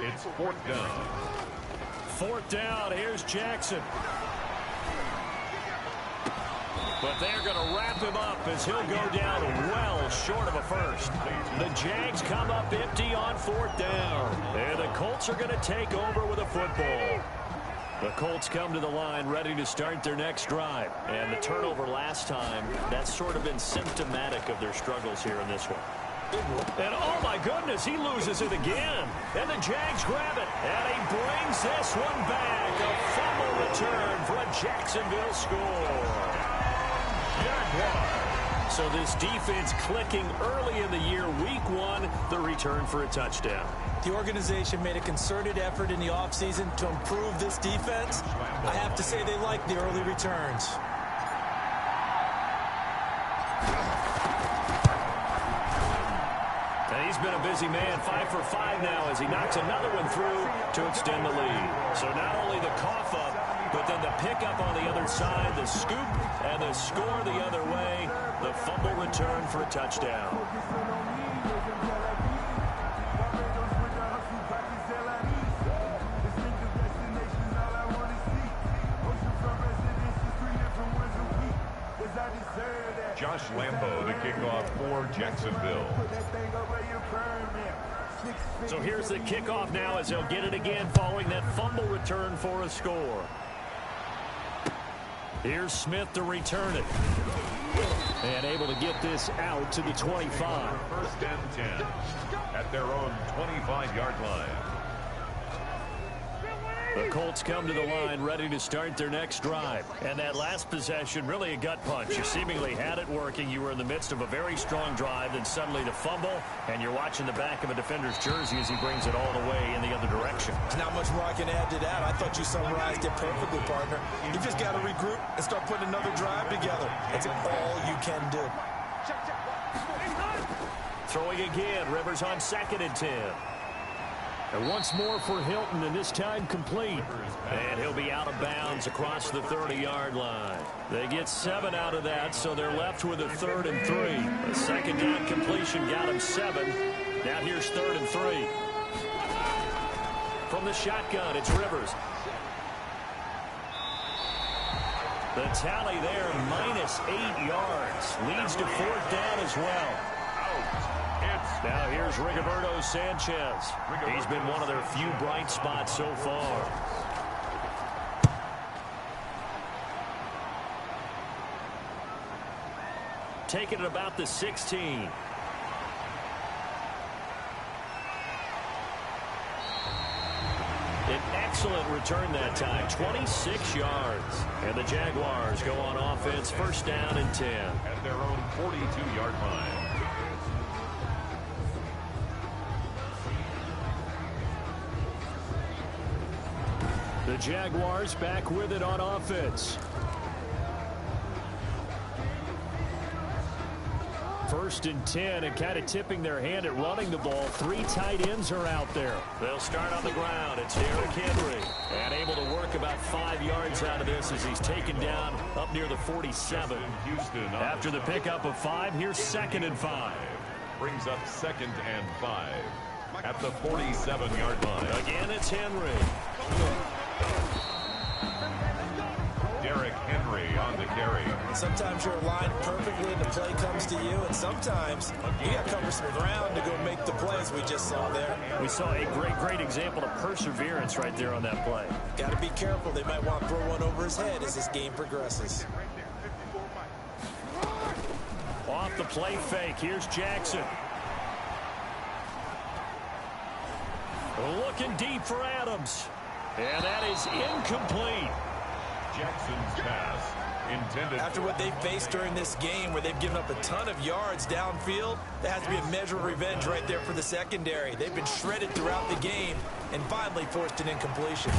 It's 4th down. 4th down, here's Jackson. But they're going to wrap him up as he'll go down well short of a first. The Jags come up empty on 4th down. And the Colts are going to take over with a football. The Colts come to the line ready to start their next drive. And the turnover last time, that's sort of been symptomatic of their struggles here in this one. And oh my goodness, he loses it again. And the Jags grab it. And he brings this one back. A fumble return for a Jacksonville score. So this defense clicking early in the year, week 1, the return for a touchdown. The organization made a concerted effort in the offseason to improve this defense. I have to say they like the early returns. And he's been a busy man, 5 for 5 now as he knocks another one through to extend the lead. So not only the cough up, but then the pickup on the other side, the scoop, and the score the other way, the fumble return for a touchdown. Josh Lambo to kick off for Jacksonville. So here's the kickoff now as they'll get it again following that fumble return for a score. Here's Smith to return it. And able to get this out to the 25. First and 10 at their own 25-yard line. The Colts come to the line ready to start their next drive. And that last possession, really a gut punch. You seemingly had it working. You were in the midst of a very strong drive. Then suddenly the fumble, and you're watching the back of a defender's jersey as he brings it all the way in the other direction. There's not much more I can add to that. I thought you summarized it perfectly, partner. You just got to regroup and start putting another drive together. That's all you can do. Throwing again. Rivers on 2nd and 10. And once more for Hilton, and this time complete. And he'll be out of bounds across the 30-yard line. They get 7 out of that, so they're left with a 3rd and 3. A second down completion got him 7. Now here's 3rd and 3. From the shotgun, it's Rivers. The tally there, minus 8 yards. Leads to 4th down as well. Now here's Rigoberto Sanchez. He's been one of their few bright spots so far. Taking it about the 16. An excellent return that time, 26 yards. And the Jaguars go on offense, 1st down and 10. At their own 42-yard line. The Jaguars back with it on offense. 1st and 10, and kind of tipping their hand at running the ball. 3 tight ends are out there. They'll start on the ground. It's Derrick Henry. And able to work about 5 yards out of this as he's taken down up near the 47. After the pickup of 5, here's 2nd and 5. Brings up 2nd and 5 at the 47-yard line. Again, it's Henry. Derrick Henry on the carry. Sometimes you're aligned perfectly and the play comes to you, and sometimes you got to cover some ground to go make the plays we just saw there. We saw a great example of perseverance right there on that play. Got to be careful. They might want to throw one over his head as this game progresses. Off the play fake. Here's Jackson. Looking deep for Adams. And that is incomplete. Jackson's pass intended. After what they've faced during this game where they've given up a ton of yards downfield, there has to be a measure of revenge right there for the secondary. They've been shredded throughout the game and finally forced an incompletion.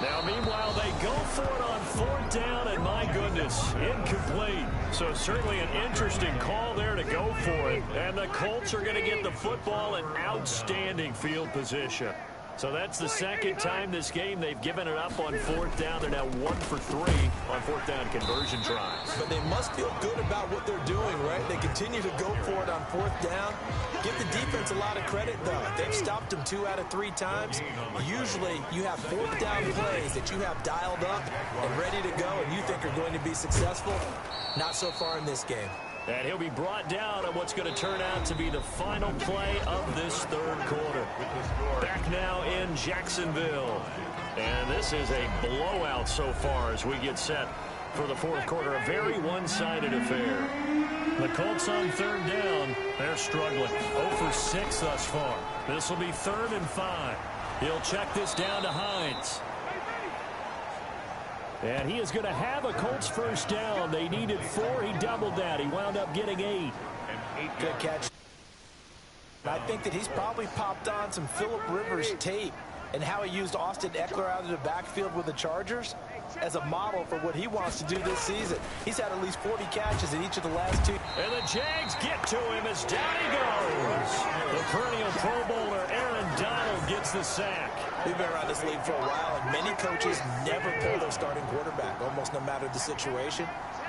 Now, meanwhile, they go for it on 4th down, and my goodness, incomplete. So certainly an interesting call there to go for it. And the Colts are going to get the football in outstanding field position. So that's the 2nd time this game they've given it up on 4th down. They're now 1 for 3 on 4th down conversion tries. But they must feel good about what they're doing, right? They continue to go for it on 4th down. Give the defense a lot of credit, though. They've stopped them 2 out of 3 times. Usually you have 4th down plays that you have dialed up and ready to go and you think are going to be successful. Not so far in this game. And he'll be brought down on what's going to turn out to be the final play of this 3rd quarter. Back now in Jacksonville. And this is a blowout so far as we get set for the 4th quarter. A very one-sided affair. The Colts on 3rd down. They're struggling. 0 for 6 thus far. This will be 3rd and 5. He'll check this down to Hines. And he is going to have a Colts 1st down. They needed 4. He doubled that. He wound up getting 8. Good catch. I think that he's probably popped on some Phillip Rivers tape and how he used Austin Eckler out of the backfield with the Chargers as a model for what he wants to do this season. He's had at least 40 catches in each of the last 2. And the Jags get to him as down he goes. The perennial Pro Bowler Aaron Donald gets the sack. We've been around this league for a while, and many coaches never pull their starting quarterback, almost no matter the situation.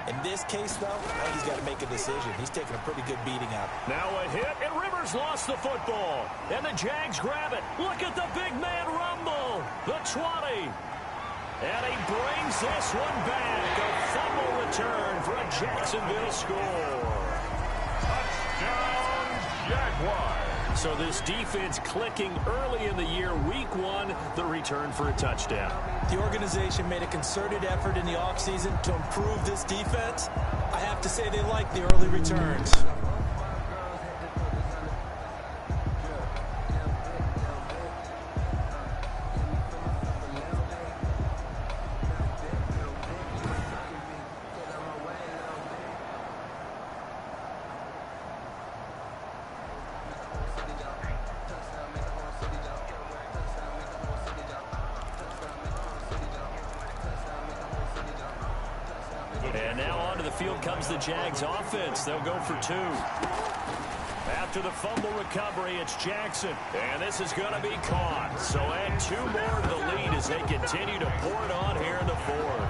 In this case, though, I think he's got to make a decision. He's taking a pretty good beating out. Now a hit, and Rivers lost the football. And the Jags grab it. Look at the big man rumble. The 20. And he brings this one back. A fumble return for a Jacksonville score. Touchdown, Jaguars. So this defense clicking early in the year, week 1. the return for a touchdown. The organization made a concerted effort in the offseason to improve this defense. I have to say they like the early returns. And now onto the field comes the Jags offense. They'll go for 2. After the fumble recovery, it's Jackson. And this is going to be caught. So add 2 more to the lead as they continue to pour it on here in the 4th.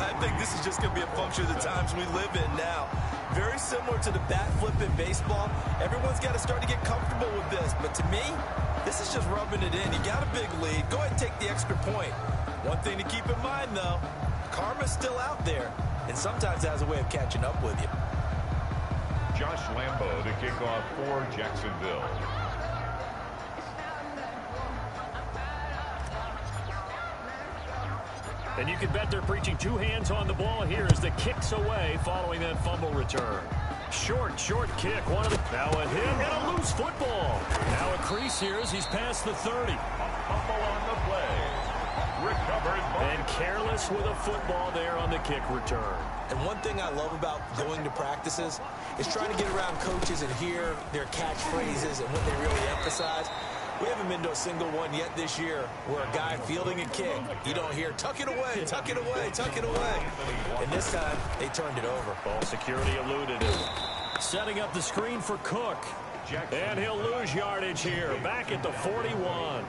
I think this is just going to be a function of the times we live in now. Very similar to the bat flip in baseball. Everyone's got to start to get comfortable with this. But to me, this is just rubbing it in. You got a big lead. Go ahead and take the extra point. One thing to keep in mind, though, karma's still out there. And sometimes it has a way of catching up with you. Josh Lambo to kick off for Jacksonville. And you can bet they're preaching 2 hands on the ball here as the kick's away following that fumble return. Short kick. One of the now a hit and a loose football. Now a crease here as he's past the 30. Fumble on the play. Recovered. And careless with a football there on the kick return. And one thing I love about going to practices is trying to get around coaches and hear their catchphrases and what they really emphasize. We haven't been to a single one yet this year where a guy fielding a kick, you don't hear, tuck it away, tuck it away, tuck it away. And this time, they turned it over. Ball security eluded it. Setting up the screen for Cook. And he'll lose yardage here, back at the 41.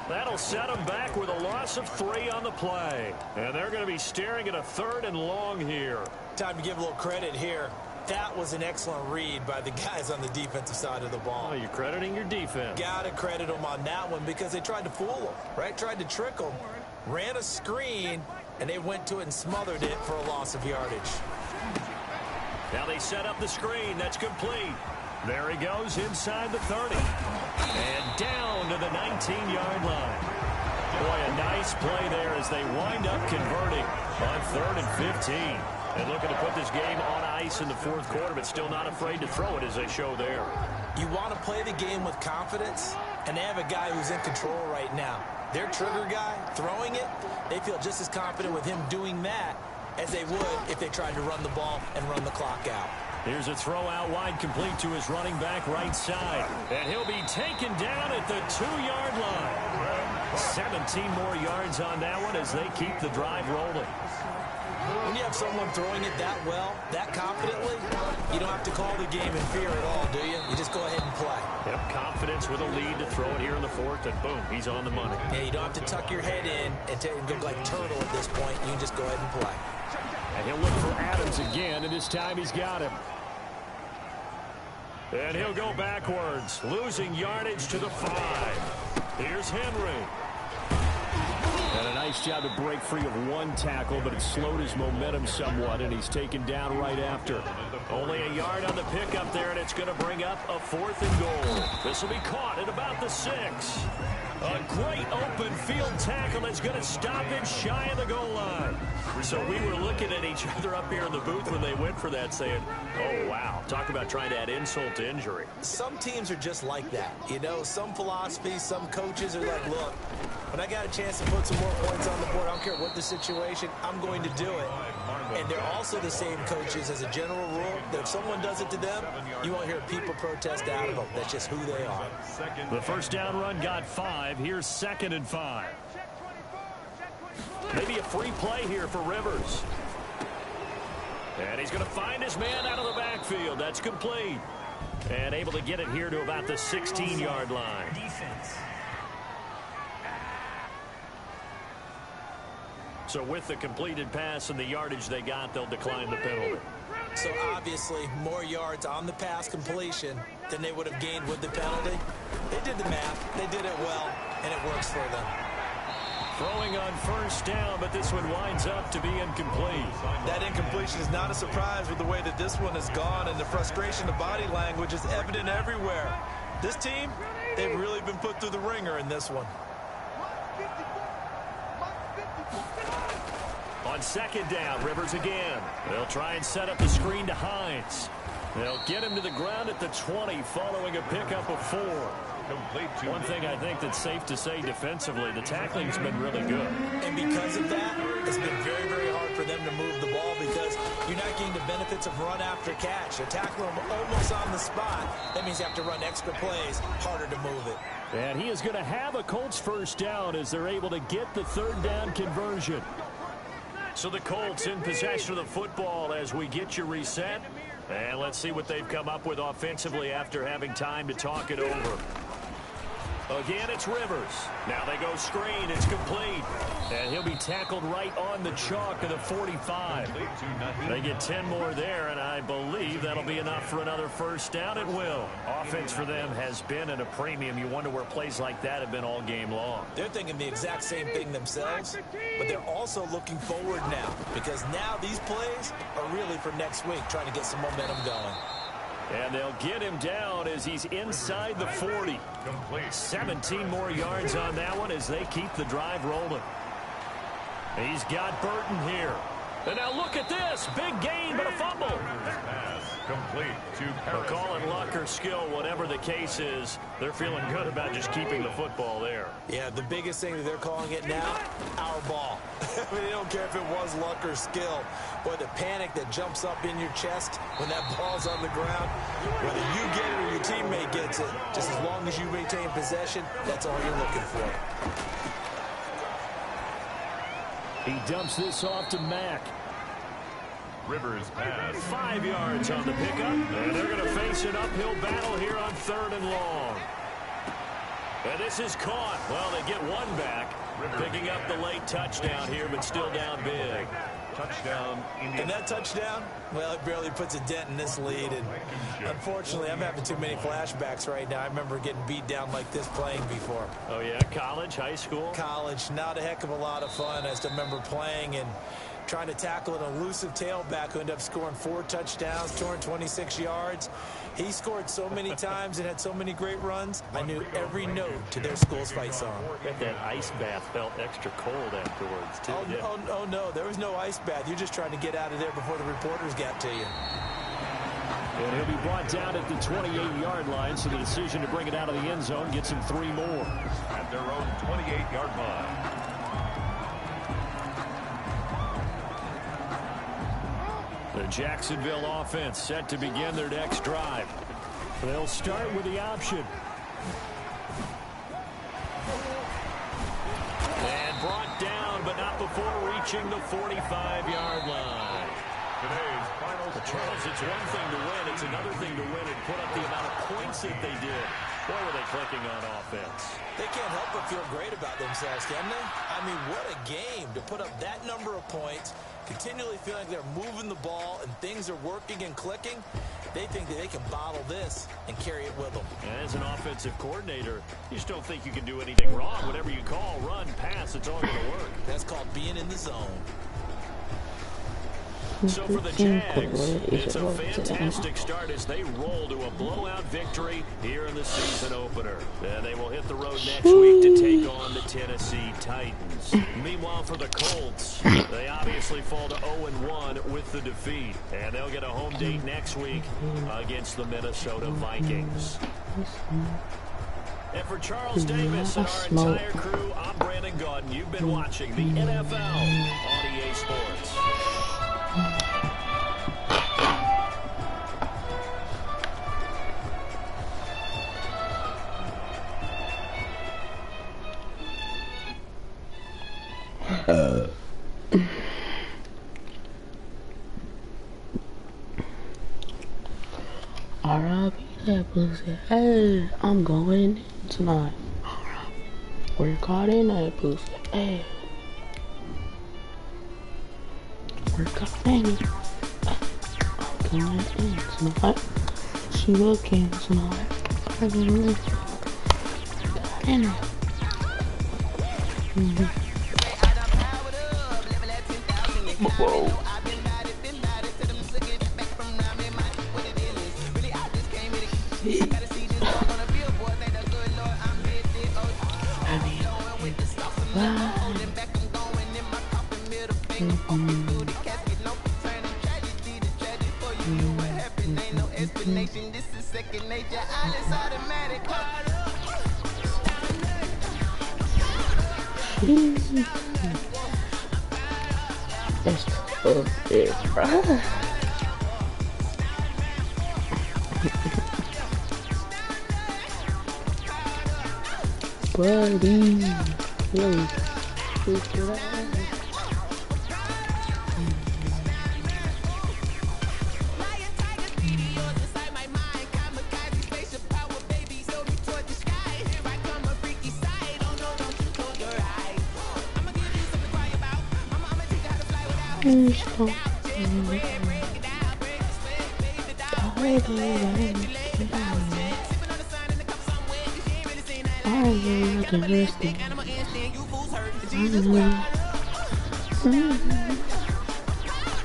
That'll set him back with a loss of 3 on the play. And they're going to be staring at a 3rd and long here. Time to give a little credit here. That was an excellent read by the guys on the defensive side of the ball. Oh, you're crediting your defense. Got to credit them on that one because they tried to fool them, right? Tried to trick them. Ran a screen, and they went to it and smothered it for a loss of yardage. Now they set up the screen. That's complete. There he goes inside the 30. And down to the 19-yard line. Boy, a nice play there as they wind up converting on 3rd and 15. And looking to put this game on ice in the 4th quarter, but still not afraid to throw it as they show there. You want to play the game with confidence, and they have a guy who's in control right now. Their trigger guy throwing it, they feel just as confident with him doing that as they would if they tried to run the ball and run the clock out. Here's a throw out wide complete to his running back right side. And he'll be taken down at the 2-yard line. 17 more yards on that one as they keep the drive rolling. When you have someone throwing it that well, that confidently, you don't have to call the game in fear at all, do you? You just go ahead and play. Yep, confidence with a lead to throw it here in the 4th, and boom, he's on the money. Yeah, you don't have to tuck your head in and go like turtle at this point. You can just go ahead and play. And he'll look for Adams again, and this time he's got him. And he'll go backwards, losing yardage to the 5. Here's Henry. And a nice job to break free of 1 tackle, but it slowed his momentum somewhat, and he's taken down right after. Only a yard on the pickup there, and it's going to bring up a 4th and goal. This will be caught at about the 6. A great open field tackle that's going to stop him shy of the goal line. So we were looking at each other up here in the booth when they went for that, saying, oh, wow, talk about trying to add insult to injury. Some teams are just like that. You know, some philosophies, some coaches are like, look, when I got a chance to put some more points on the board, I don't care what the situation, I'm going to do it. And they're also the same coaches as a general rule that if someone does it to them, you won't hear people protest out of them. That's just who they are. The first down run got 5. Here's 2nd and 5. Maybe a free play here for Rivers. And he's going to find his man out of the backfield. That's complete. And able to get it here to about the 16-yard line. So with the completed pass and the yardage they got, they'll decline the penalty. So obviously more yards on the pass completion than they would have gained with the penalty. They did the math. They did it well, and it works for them. Throwing on first down, but this one winds up to be incomplete. That incompletion is not a surprise with the way that this one has gone, and the frustration, the body language is evident everywhere. This team, they've really been put through the ringer in this one. On second down, Rivers again. They'll try and set up the screen to Hines. They'll get him to the ground at the 20 following a pickup of 4. One thing I think that's safe to say defensively, the tackling's been really good. And because of that, it's been very, very hard for them to move the ball because you're not getting the benefits of run after catch. They're tackling them almost on the spot. That means you have to run extra plays, harder to move it. And he is going to have a Colts first down as they're able to get the third down conversion. So the Colts in possession of the football as we get you reset. And let's see what they've come up with offensively after having time to talk it over. Again, it's Rivers. Now they go screen. It's complete. And he'll be tackled right on the chalk of the 45. They get 10 more there, and I believe that'll be enough for another first down. It will. Offense for them has been at a premium. You wonder where plays like that have been all game long. They're thinking the exact same thing themselves, but they're also looking forward now because now these plays are really for next week, trying to get some momentum going. And they'll get him down as he's inside the 40. 17 more yards on that one as they keep the drive rolling. He's got Burton here. And now look at this. Big gain, but a fumble. Complete to They'll call it luck or skill, whatever the case is. They're feeling good about just keeping the football there. Yeah, the biggest thing that they're calling it now, our ball. I mean, they don't care if it was luck or skill. Boy, the panic that jumps up in your chest when that ball's on the ground, whether you get it or your teammate gets it, just as long as you maintain possession, that's all you're looking for. He dumps this off to Mack. Rivers pass. 5 yards on the pickup, and they're going to face an uphill battle here on 3rd and long. And this is caught. Well, they get one back, picking up the late touchdown here, but still down big. Touchdown, Indiana. And that touchdown, well, it barely puts a dent in this lead. And unfortunately, I'm having too many flashbacks right now. I remember getting beat down like this playing before. Oh, yeah? College, high school? College, not a heck of a lot of fun. I just remember playing and trying to tackle an elusive tailback who ended up scoring 4 touchdowns, 226 yards. He scored so many times and had so many great runs, I knew every note to their school's fight song. That ice bath felt extra cold afterwards, too. Oh, no, there was no ice bath. You're just trying to get out of there before the reporters got to you. And he'll be brought down at the 28-yard line, so the decision to bring it out of the end zone gets him 3 more. At their own 28-yard line. The Jacksonville offense set to begin their next drive. They'll start with the option. And brought down, but not before reaching the 45-yard line. Today's final Charles, it's one thing to win. It's another thing to win and put up the amount of points that they did. Boy, were they clicking on offense. They can't help but feel great about themselves, can they? I mean, what a game to put up that number of points, continually feeling like they're moving the ball and things are working and clicking. They think that they can bottle this and carry it with them. And as an offensive coordinator, you just don't think you can do anything wrong. Whatever you call, run, pass, it's all going to work. That's called being in the zone. So for the Jags, it's a fantastic start as they roll to a blowout victory here in the season opener. And they will hit the road next week to take on the Tennessee Titans. Meanwhile, for the Colts, they obviously fall to 0-1 with the defeat. And they'll get a home date next week against the Minnesota Vikings. And for Charles Davis and our entire crew, I'm Brandon Gaudin. You've been watching the NFL on EA Sports. R.I.P. that pussy. Hey, I'm going in tonight. We're caught in that pussy. Hey. We're caught in it. I'm going in tonight. She looking tonight. I'm going in it. Whoa. That's tough there, bro. Buddy, really,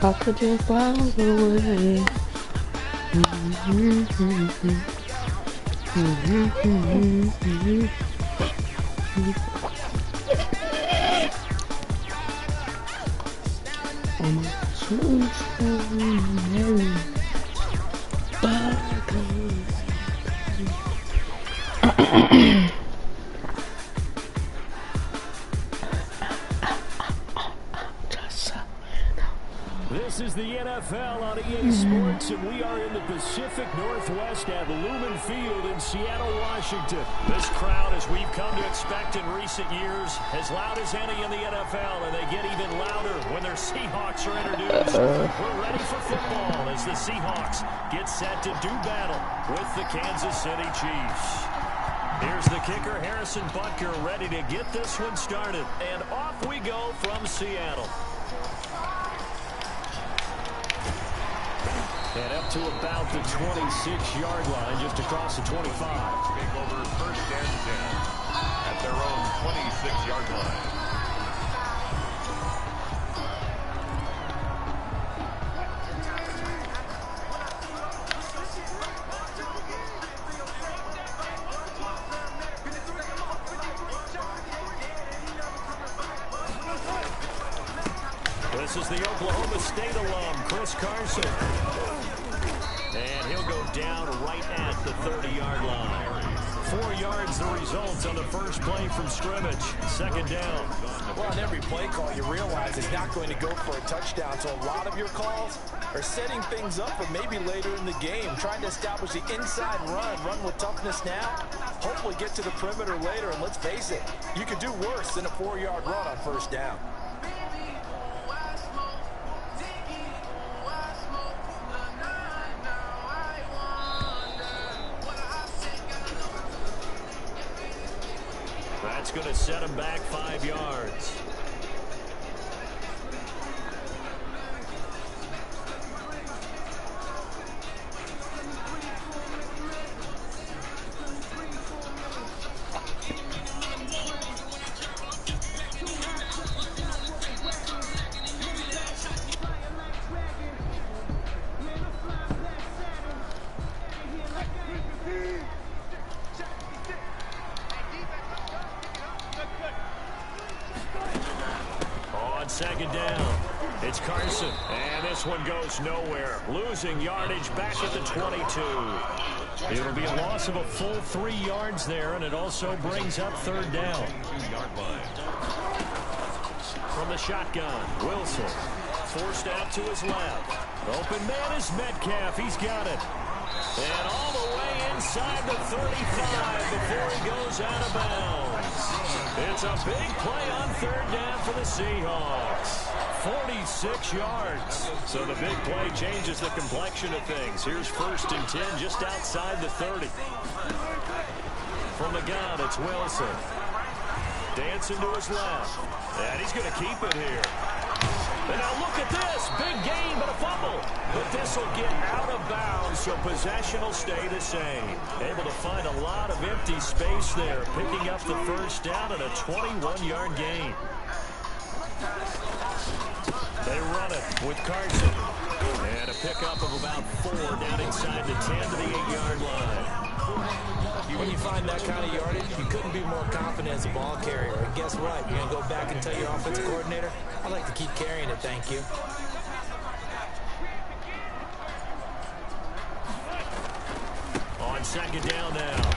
I could just fly away. This is the NFL on EA Sports, and we are in the Pacific Northwest at Lumen Field in Seattle, Washington. This crowd, as we've come to expect in recent years, as loud as any in the NFL, and they get even louder when their Seahawks are introduced. We're ready for football as the Seahawks get set to do battle with the Kansas City Chiefs. Here's the kicker, Harrison Butker, ready to get this one started. And off we go from Seattle. And up to about the 26-yard line, just across the 25. Take over first and 10 at their own 26-yard line. This is the Oklahoma State alum, Chris Carson. And he'll go down right at the 30-yard line. 4 yards the result on the first play from scrimmage. Second down. Well, on every play call, you realize it's not going to go for a touchdown. So a lot of your calls are setting things up for maybe later in the game, trying to establish the inside run with toughness now, hopefully get to the perimeter later. And let's face it, you could do worse than a 4-yard run on first down. That's going to set him back 5 yards. Second down. It's Carson. And this one goes nowhere. Losing yardage back at the 22. It'll be a loss of a full 3 yards there, and it also brings up third down. From the shotgun, Wilson. Forced out to his left. Open man is Metcalf. He's got it. And all the way inside the 35 before he goes out of bounds. It's a big play on third down for the Seahawks. 46 yards. So the big play changes the complexion of things. Here's first and 10 just outside the 30. From the gun, it's Wilson. Dancing to his left. And he's going to keep it here. And now look at this. Big gain, but a fumble. But this will get out of bounds, so possession will stay the same. Able to find a lot of empty space there, picking up the first down and a 21-yard gain. They run it with Carson. And a pickup of about 4 down inside the 10 to the 8-yard line. When you find that kind of yardage, you couldn't be more confident as a ball carrier. And guess what? You're going to go back and tell your offensive coordinator, I'd like to keep carrying it, thank you. On second down now,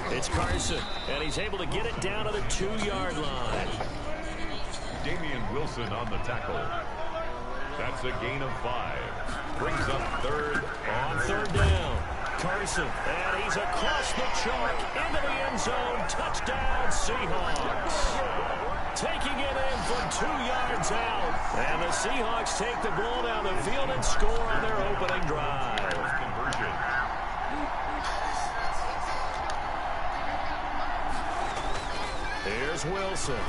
it's Carson, and he's able to get it down to the 2-yard line. Damian Wilson on the tackle. That's a gain of 5. Brings up third. On third down, Carson, and he's across the chalk into the end zone. Touchdown, Seahawks. Taking it in from 2 yards out. And the Seahawks take the ball down the field and score on their opening drive. Conversion. Here's Wilson.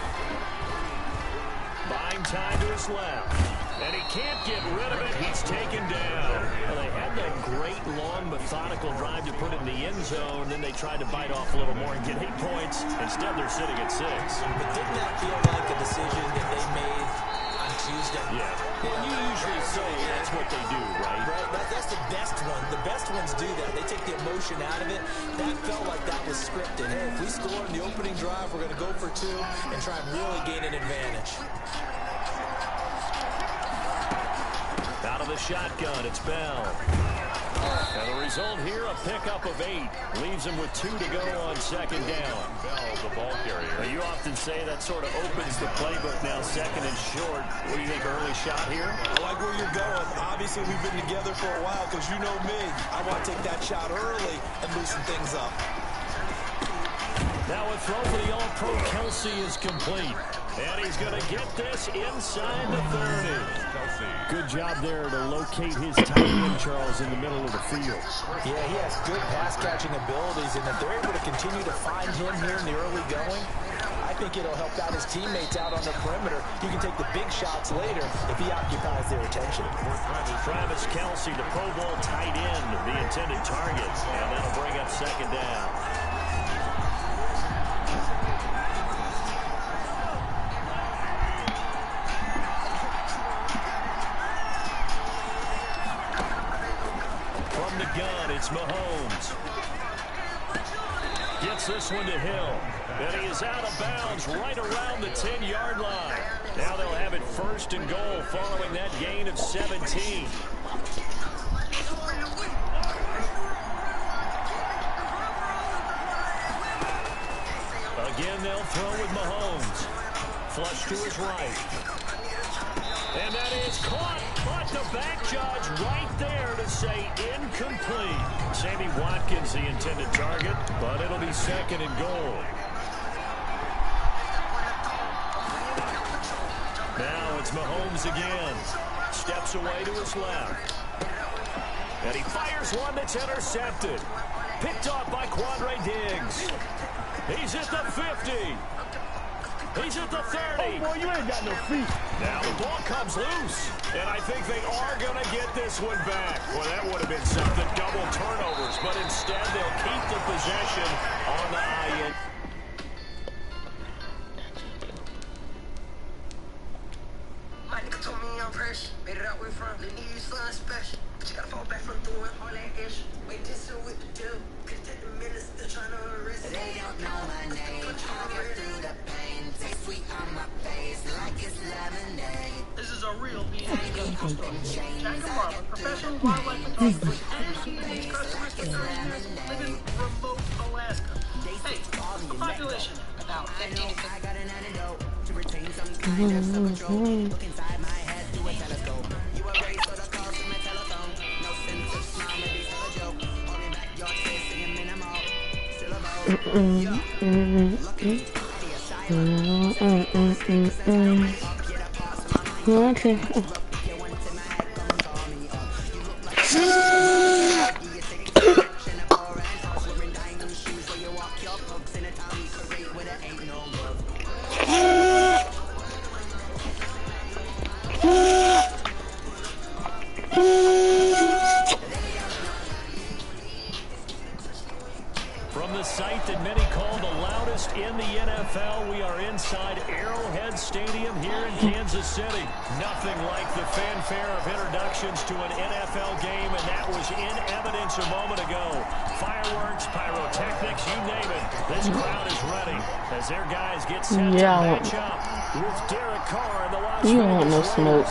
Buying time to his left. And he can't get rid of it. He's taken down. Well, they had that great, long, methodical drive to put it in the end zone. Then they tried to bite off a little more and get 8 points. Instead, they're sitting at 6. But didn't that feel like a decision that they made on Tuesday? Yeah. Well, you usually say that's what they do, right? Right. That's the best one. The best ones do that. They take the emotion out of it. That felt like that was scripted. Hey, if we score in the opening drive, we're going to go for 2 and try and really gain an advantage. Out of the shotgun, it's Bell. And the result here, a pickup of 8. Leaves him with 2 to go on second down. Bell, the ball carrier. Now, you often say that sort of opens the playbook now, second and short. What do you think, early shot here? I like where you're going. Obviously, we've been together for a while because you know me. I want to take that shot early and loosen things up. Now a throw for the All-Pro Kelsey is complete. And he's going to get this inside the 30. Kelsey. Good job there to locate his tight end, Charles, in the middle of the field. Yeah, he has good pass-catching abilities, and if they're able to continue to find him here in the early going, I think it'll help out his teammates out on the perimeter. He can take the big shots later if he occupies their attention. Travis Kelsey, the Pro Bowl tight end, the intended target. And that'll bring up second down. From the gun, it's Mahomes. Gets this one to Hill. And he is out of bounds right around the 10-yard line. Now they'll have it first and goal following that gain of 17. Again, they'll throw with Mahomes. Flush to his right. And that is caught, but the back judge right there to say incomplete. Sammy Watkins, the intended target, but it'll be second and goal. Now it's Mahomes again. Steps away to his left. And he fires one that's intercepted. Picked off by Quandre Diggs. He's at the 50. He's at the 30. Oh, boy, you ain't got no feet. Now the ball comes loose. And I think they are going to get this one back. Well, that would have been something. Double turnovers. But instead, they'll keep the possession on the high end. My nigga told me I'm fresh. Made it out where from. They need you something special. But you gotta fall back from doing all that ish. Wait till see what to do. Cause that the minister trying to arrest me. They don't know my name. I'll get through the pain. Taste sweet on my face like it's lemonade. This is a real BNH customer story. Jack and Marla, professional wildlife photographers, and these customers for 30 years live in remote Alaska. Hey, a population about 15 to 50. I got an antidote to retain some kind of self-control. Look inside my head through a telescope. You were raised for the calls from a telephone. No sense of smile, maybe still a joke. Holding back your tears, singing minimal. Still a vote. Yeah. Lucky. Okay. From the site that many call the loudest in the NFL, we are inside Arrowhead Stadium Stadium here in Kansas City. Nothing like the fanfare of introductions to an NFL game, and that was in evidence a moment ago. Fireworks, pyrotechnics, you name it. This crowd is ready as their guys get set to match up with Derek Carr and the Las Vegas You don't want no smoke.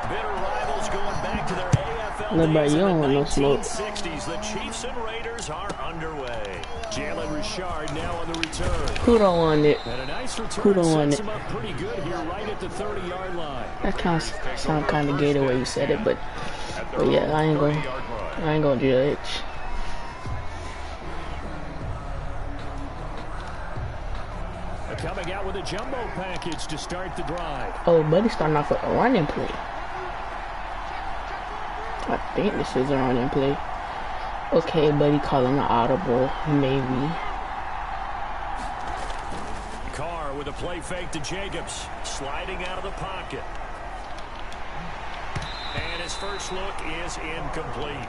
Bitter rivals going back to their AFL days You don't in want the no smoke. 1960s. The Chiefs and Raiders are underway. Jalen Richard now on the return. Who don't want it? And a nice return Who don't want sets it? him up pretty good here right at the 30-yard line. That kind of sound kind of gay the way you said it, but yeah, I ain't gonna judge. Coming out with a jumbo package to start the drive. Oh, buddy, starting off with a running play. I think this is a running play. Okay, buddy, calling an audible, maybe. Carr with a play fake to Jacobs, sliding out of the pocket. And his first look is incomplete.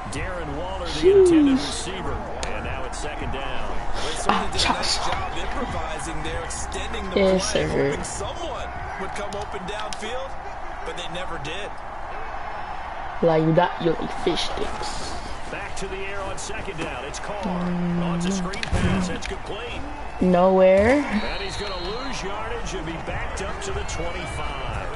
Darren Waller, the intended receiver. And now it's second down. They certainly did a nice job improvising there, extending the play, hoping someone would come open downfield, but they never did. Like you got your fish sticks. Back to the air on second down. It's Carr. On to screen pass. It's complete. Nowhere. And he's going to lose yardage and be backed up to the 25.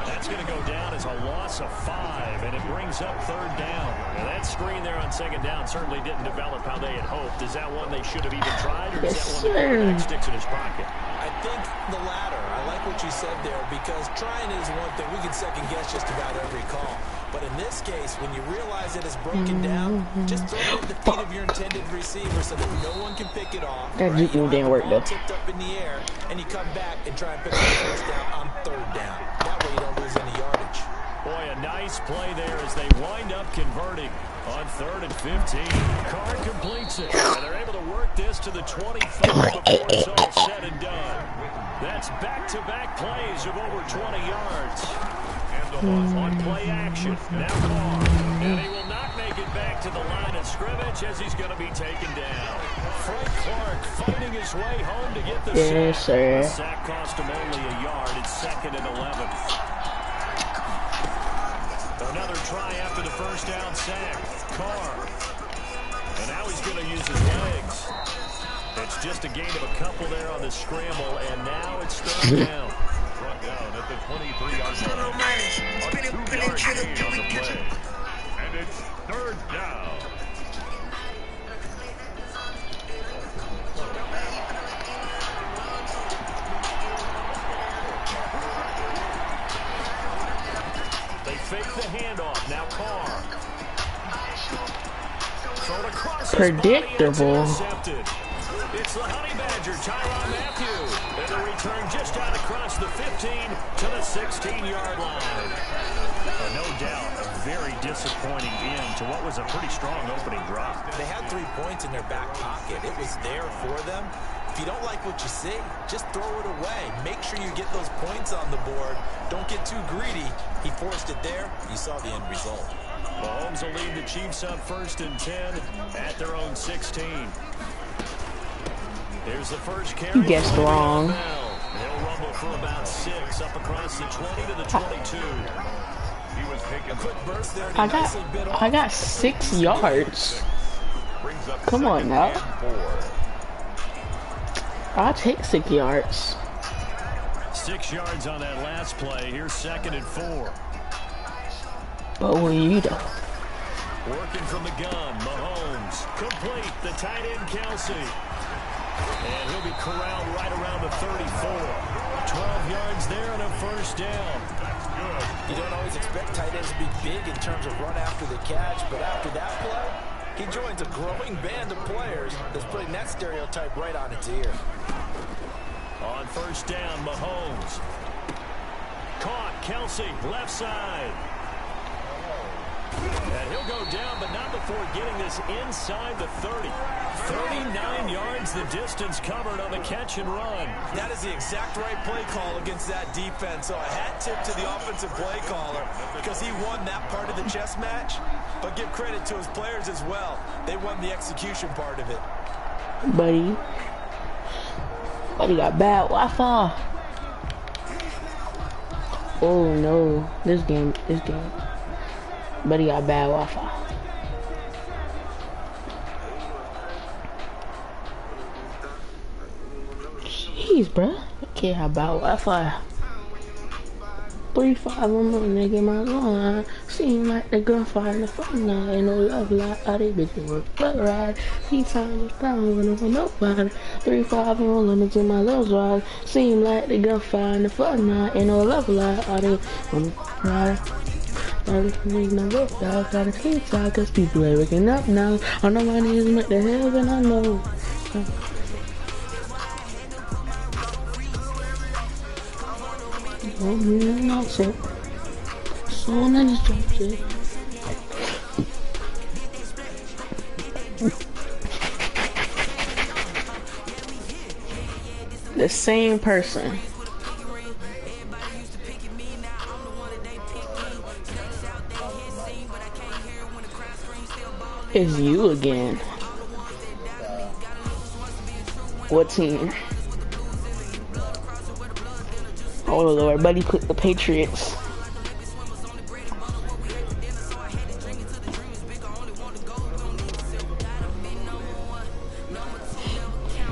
That's going to go down as a loss of 5, and it brings up third down. Now that screen there on second down certainly didn't develop how they had hoped. Is that one they should have even tried, or is that one the quarterback sticks in his pocket? I think the latter. I like what you said there, because trying is one thing. We can second guess just about every call. But in this case, when you realize it is broken down, just throw it at the feet of your intended receiver so that no one can pick it off. That didn't work though. Tipped up in the air, and you come back and try and pick up the first down on third down. That way you don't lose any yardage. Boy, a nice play there as they wind up converting on 3rd and 15. Carr completes it, and they're able to work this to the 25 before it's all said and done. That's back-to-back plays of over 20 yards. On play action, now Carr, and he will not make it back to the line of scrimmage as he's going to be taken down. Frank Clark fighting his way home to get the yes, sack. sir. The sack cost him only a yard. It's 2nd and 11. Another try after the first down sack. Carr, and now he's going to use his legs. It's just a gain of a couple there on the scramble, and now it's 3rd down. Brought down at the 23-yard line. A 2-yard gain on the play. And it's 3rd down. They fake the handoff. Now Carr. Thrown across predictable. It's the Honey Badger, Tyrann Mathieu. And the return just out across the 15 to the 16-yard line. No doubt, a very disappointing end to what was a pretty strong opening drive. They had 3 points in their back pocket. It was there for them. If you don't like what you see, just throw it away. Make sure you get those points on the board. Don't get too greedy. He forced it there. You saw the end result. Mahomes will lead the Chiefs up 1st and 10 at their own 16. Here's the first carry. He guessed wrong. He'll rumble for about 6 up across the 20 to the 22. He was taking a quick burst there. I got 6 yards. Come on now. I'll take 6 yards. 6 yards on that last play. Here's 2nd and 4. But when you don't. Working from the gun, Mahomes. Complete, the tight end, Kelsey. And he'll be corralled right around the 34. 12 yards there and a first down. You don't always expect tight ends to be big in terms of run after the catch, but after that play, he joins a growing band of players that's putting that stereotype right on its ear. On first down, Mahomes. Caught, Kelsey, left side. And he'll go down, but not before getting this inside the 30. 39 yards the distance covered on the catch and run. That is the exact right play call against that defense. So a hat tip to the offensive play caller because he won that part of the chess match. But give credit to his players as well. They won the execution part of it. Buddy got bad Wi-Fi. Oh no, this game. But he got bad Wi-Fi. Jeez, bruh. Kid have bad Wi-Fi. 3-5 on my nigga, my line. Seem like the gunfire in the front line. Ain't no love lot. All they bitches work but ride. He found his power when it was nobody. 3-5 rolling into my love's ride. Seem like the gunfire in the front line. Ain't no love lot. All they wanna ride. I need my work out. Gotta keep side cause people are waking up now. I know my knees make the heaven, I know. That's it. So many jumps. The same person. It's you again. What team? Oh Lord, buddy put the Patriots.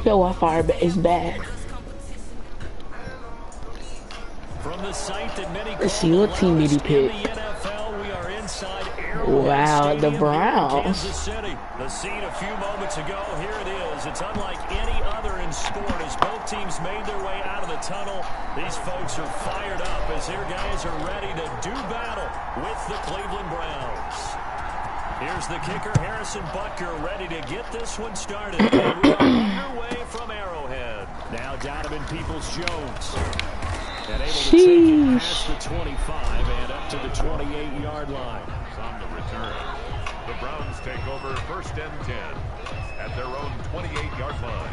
Yo, Wi-Fi is bad. Let's see what team did he pick. Wow, the Browns. The scene a few moments ago, here it is. It's unlike any other in sport as both teams made their way out of the tunnel. These folks are fired up as their guys are ready to do battle with the Cleveland Browns. Here's the kicker, Harrison Butker, ready to get this one started. And we are underway from Arrowhead. Now Donovan Peoples-Jones. And able to take it past the 25 and up to the 28-yard line. On the return, the Browns take over 1st and 10 at their own 28-yard line.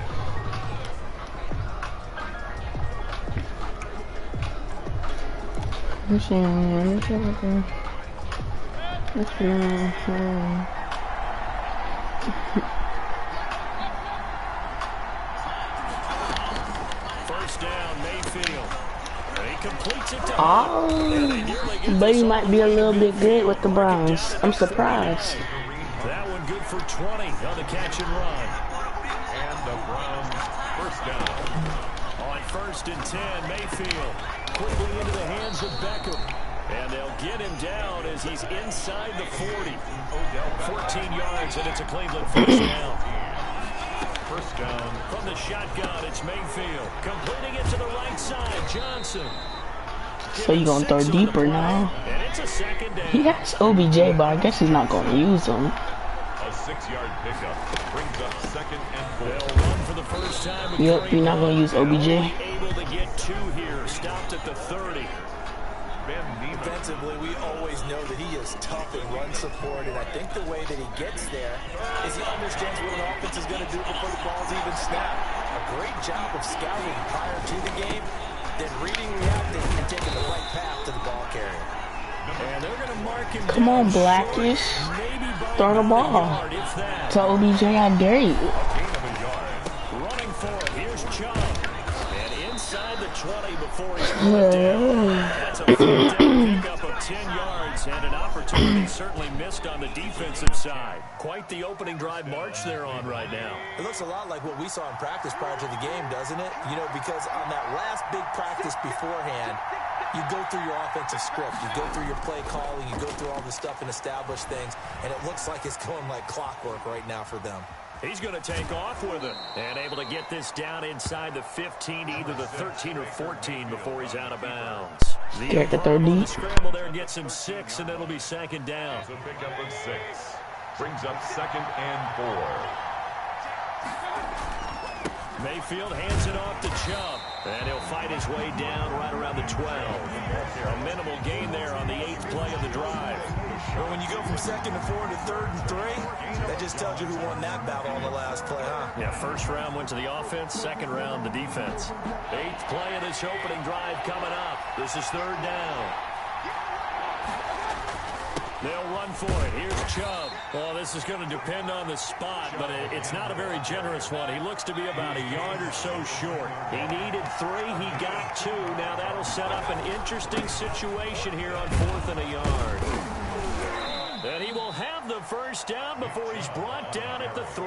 First down, Mayfield. He completes it to but he might be a little bit good with the Browns. I'm surprised. That one good for 20 on the catch and run. And the Browns first down. On 1st and 10, Mayfield quickly into the hands of Beckham. And they'll get him down as he's inside the 40. 14 yards, and it's a Cleveland first down. First down. From the shotgun, it's Mayfield. Completing it to the right side, Johnson. So you're going to throw deeper now. And it's a second down. He has OBJ, but I guess he's not going to use him. A 6-yard pickup brings up 2nd and 4. They'll run for the first time. Yep, you're not going to use OBJ. Able to get 2 here. Stopped at the 30. Defensively, we always know that he is tough in run support, and I think the way that he gets there is he understands what an offense is going to do before the ball's even snapped. A great job of scouting prior to the game, then reading, reacting, and taking the right path to the ball carrier. And they're going to mark him. Come on, Blackish. Throw the ball. To OBJ, I dare you. Running for it. Here's Chubb. And inside the 20 before he's down. That's a first down pickup of 10 yards and an opportunity certainly missed on the defensive side. Quite the opening drive march they're on right now. It looks a lot like what we saw in practice prior to the game, doesn't it? You know, because on that last big practice beforehand, you go through your offensive script, you go through your play calling, you go through all the stuff and establish things, and it looks like it's going like clockwork right now for them. He's going to take off with it and able to get this down inside the 15, either the 13 or 14 before he's out of bounds. Get the 30. Scramble there gets him 6, and it'll be 2nd down. It's a pickup of 6. Brings up 2nd and 4. Mayfield hands it off to Chubb, and he'll fight his way down right around the 12. A minimal gain there on the 8th play of the drive. But when you go from 2nd to 4 to 3rd and 3, that just tells you who won that battle on the last play, huh? Yeah, first round went to the offense, second round the defense. 8th play of this opening drive coming up. This is 3rd down. They'll run for it. Here's Chubb. Well, this is going to depend on the spot, but it's not a very generous one. He looks to be about a yard or so short. He needed 3. He got 2. Now that'll set up an interesting situation here on 4th and a yard. And he will have the first down before he's brought down at the 3.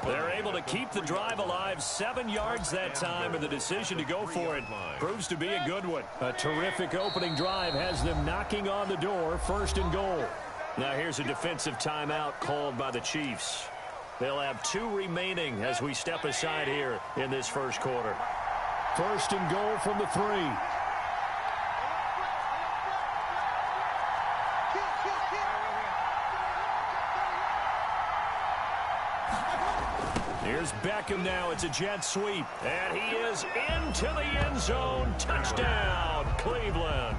They're able to keep the drive alive, 7 yards that time, and the decision to go for it proves to be a good one. A terrific opening drive has them knocking on the door, 1st and goal. Now here's a defensive timeout called by the Chiefs. They'll have 2 remaining as we step aside here in this first quarter. 1st and goal from the 3. Here's Beckham now. It's a jet sweep. And he is into the end zone. Touchdown, Cleveland.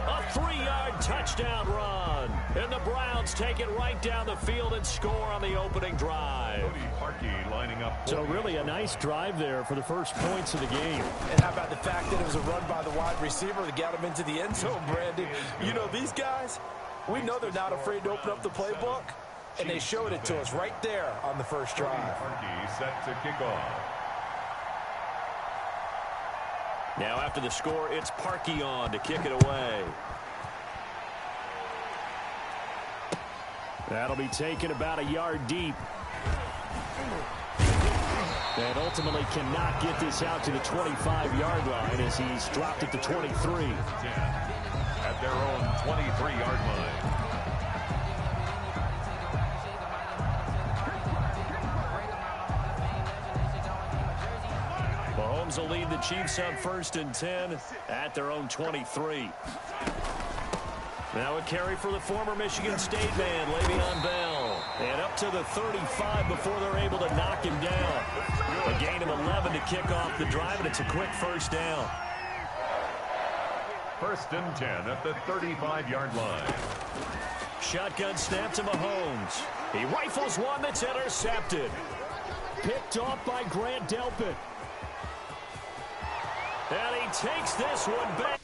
A 3-yard touchdown run. And the Browns take it right down the field and score on the opening drive. Lining up. So really a nice drive there for the first points of the game. And how about the fact that it was a run by the wide receiver that got him into the end zone, Brandon? You know, these guys, we know they're not afraid to open up the playbook. And they showed it to us right there on the first drive. Parkey set to kick off. Now after the score, it's Parkey on to kick it away. That'll be taken about a yard deep. And ultimately cannot get this out to the 25-yard line as he's dropped at the 23. 10 at their own 23-yard line. Mahomes will lead the Chiefs on 1st and 10 at their own 23. Now a carry for the former Michigan State man, Le'Veon Bell. And up to the 35 before they're able to knock him down. A gain of 11 to kick off the drive, and it's a quick first down. 1st and 10 at the 35-yard line. Shotgun snap to Mahomes. He rifles one that's intercepted. Picked off by Grant Delpit. And he takes this one back.